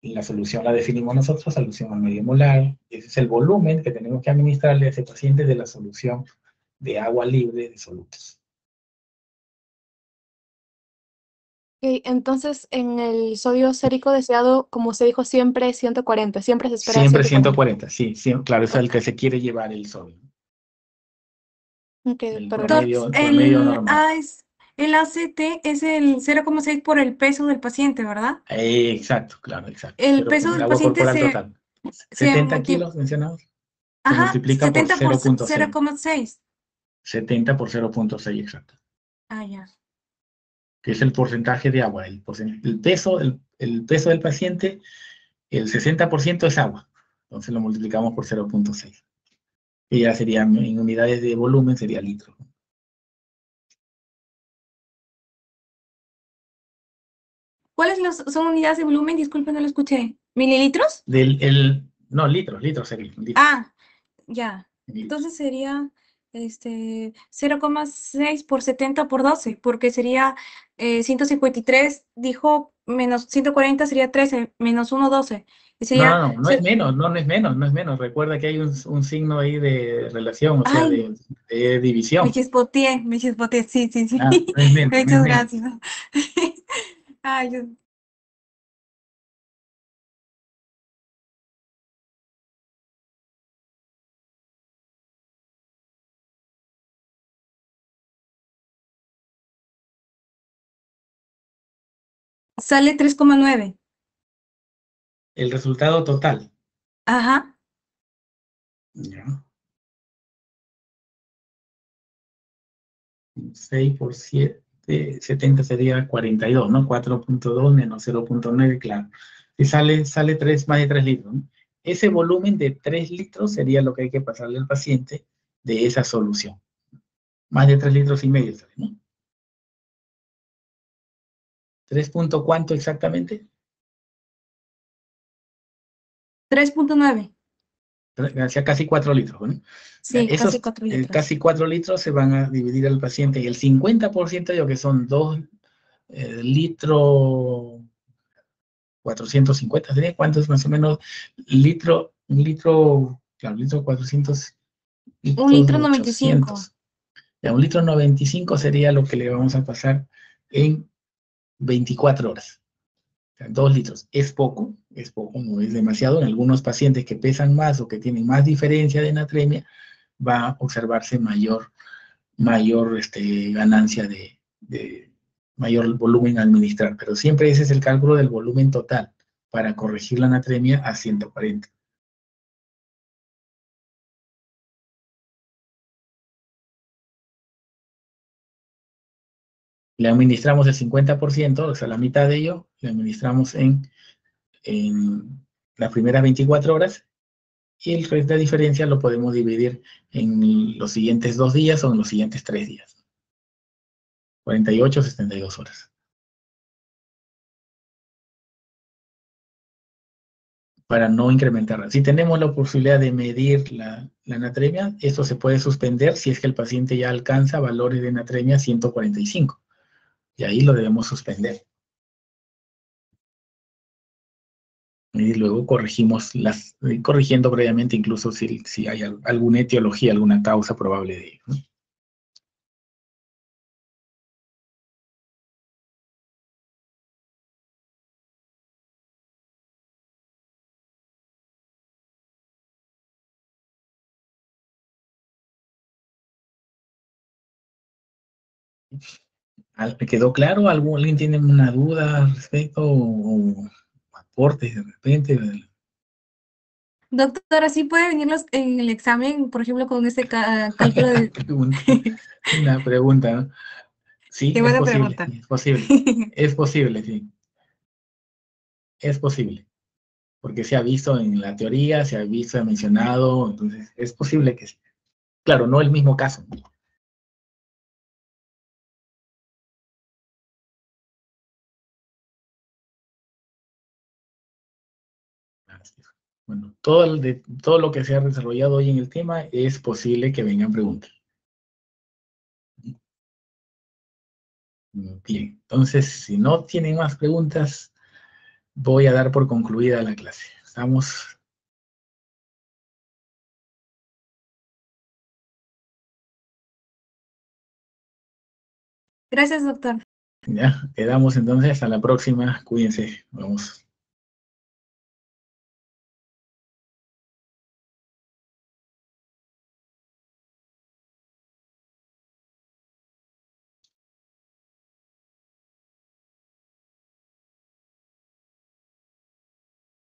Y la solución la definimos nosotros, solución al medio molar. Ese es el volumen que tenemos que administrarle a ese paciente de la solución de agua libre de solutos. Ok, entonces, en el sodio sérico deseado, como se dijo siempre, 140, siempre se espera Siempre 140. 140, sí, sí, claro, es el Ok, que se quiere llevar el sodio, ok, el doctor, Doctor, gracias. promedio normal. el ACT es el 0,6 por el peso del paciente, ¿verdad? Exacto, claro, exacto. El Pero peso el del agua paciente corporal total. se 70 kilos mencionamos, se ajá, multiplica por 70 por 0,6. 0,6. 70 por 0,6, exacto. Ah, ya. Que es el porcentaje de agua. El peso del paciente, el 60% es agua. Entonces lo multiplicamos por 0,6. Y ya sería, en unidades de volumen, sería litro. ¿Cuáles son unidades de volumen? Disculpe, no lo escuché. ¿Mililitros? No, litros sería, litros. Ah, ya. En litros. Entonces sería 0,6 por 70 por 12, porque sería 153, dijo, menos 140 sería 13, menos 1, 12. Y No, sería, no, no es menos, no es menos, no es menos. Recuerda que hay un signo ahí de relación, o sea, ay, de división. me chispoteé, sí, sí, sí. Ah, no es menos, no es Muchas menos. gracias. Ay, Sale 3,9. El resultado total. Ajá. Ya. 6 por 7, 70 sería 42, ¿no? 4.2 menos 0.9, claro. Y sale más de 3 litros, ¿no? Ese volumen de 3 litros sería lo que hay que pasarle al paciente de esa solución. Más de 3 litros y medio, ¿no? ¿3 cuánto exactamente? 3,9. Hacia casi 4 litros, ¿no? Sí, Esos casi 4 litros. casi 4 litros se van a dividir al paciente y el 50% de lo que son 2 litros 450, ¿sería? ¿Cuántos más o menos un litro, claro, litro 400, Un litros litro 95. 800. Ya, un litro 95 sería lo que le vamos a pasar en 24 horas. O sea, 2 litros. Es poco, no es demasiado. En algunos pacientes que pesan más o que tienen más diferencia de natremia, va a observarse mayor ganancia de mayor volumen a administrar, pero siempre ese es el cálculo del volumen total para corregir la natremia a 140. Le administramos el 50%, o sea, la mitad de ello, le administramos en las primeras 24 horas y el resto de diferencia lo podemos dividir en los siguientes 2 días o en los siguientes 3 días. 48, 72 horas. Para no incrementarla. Si tenemos la posibilidad de medir la natremia, esto se puede suspender si es que el paciente ya alcanza valores de natremia 145. Y ahí lo debemos suspender. Y luego corrigiendo previamente incluso si hay alguna etiología, alguna causa probable de ello, ¿no? ¿Me quedó claro? ¿Alguien tiene una duda al respecto o aportes de repente? Doctora, ¿sí puede venirlos en el examen, por ejemplo, con ese cálculo de... Una pregunta, ¿no? Sí, Qué es buena posible, pregunta. sí, es posible. Es posible, sí. Es posible. Porque se ha visto en la teoría, se ha visto, se ha mencionado, entonces es posible que sí. Claro, no el mismo caso. Bueno, todo lo que se ha desarrollado hoy en el tema es posible que vengan preguntas. Bien, entonces, si no tienen más preguntas, voy a dar por concluida la clase. Estamos, Gracias, doctor. ya, quedamos entonces hasta la próxima. Cuídense, vamos.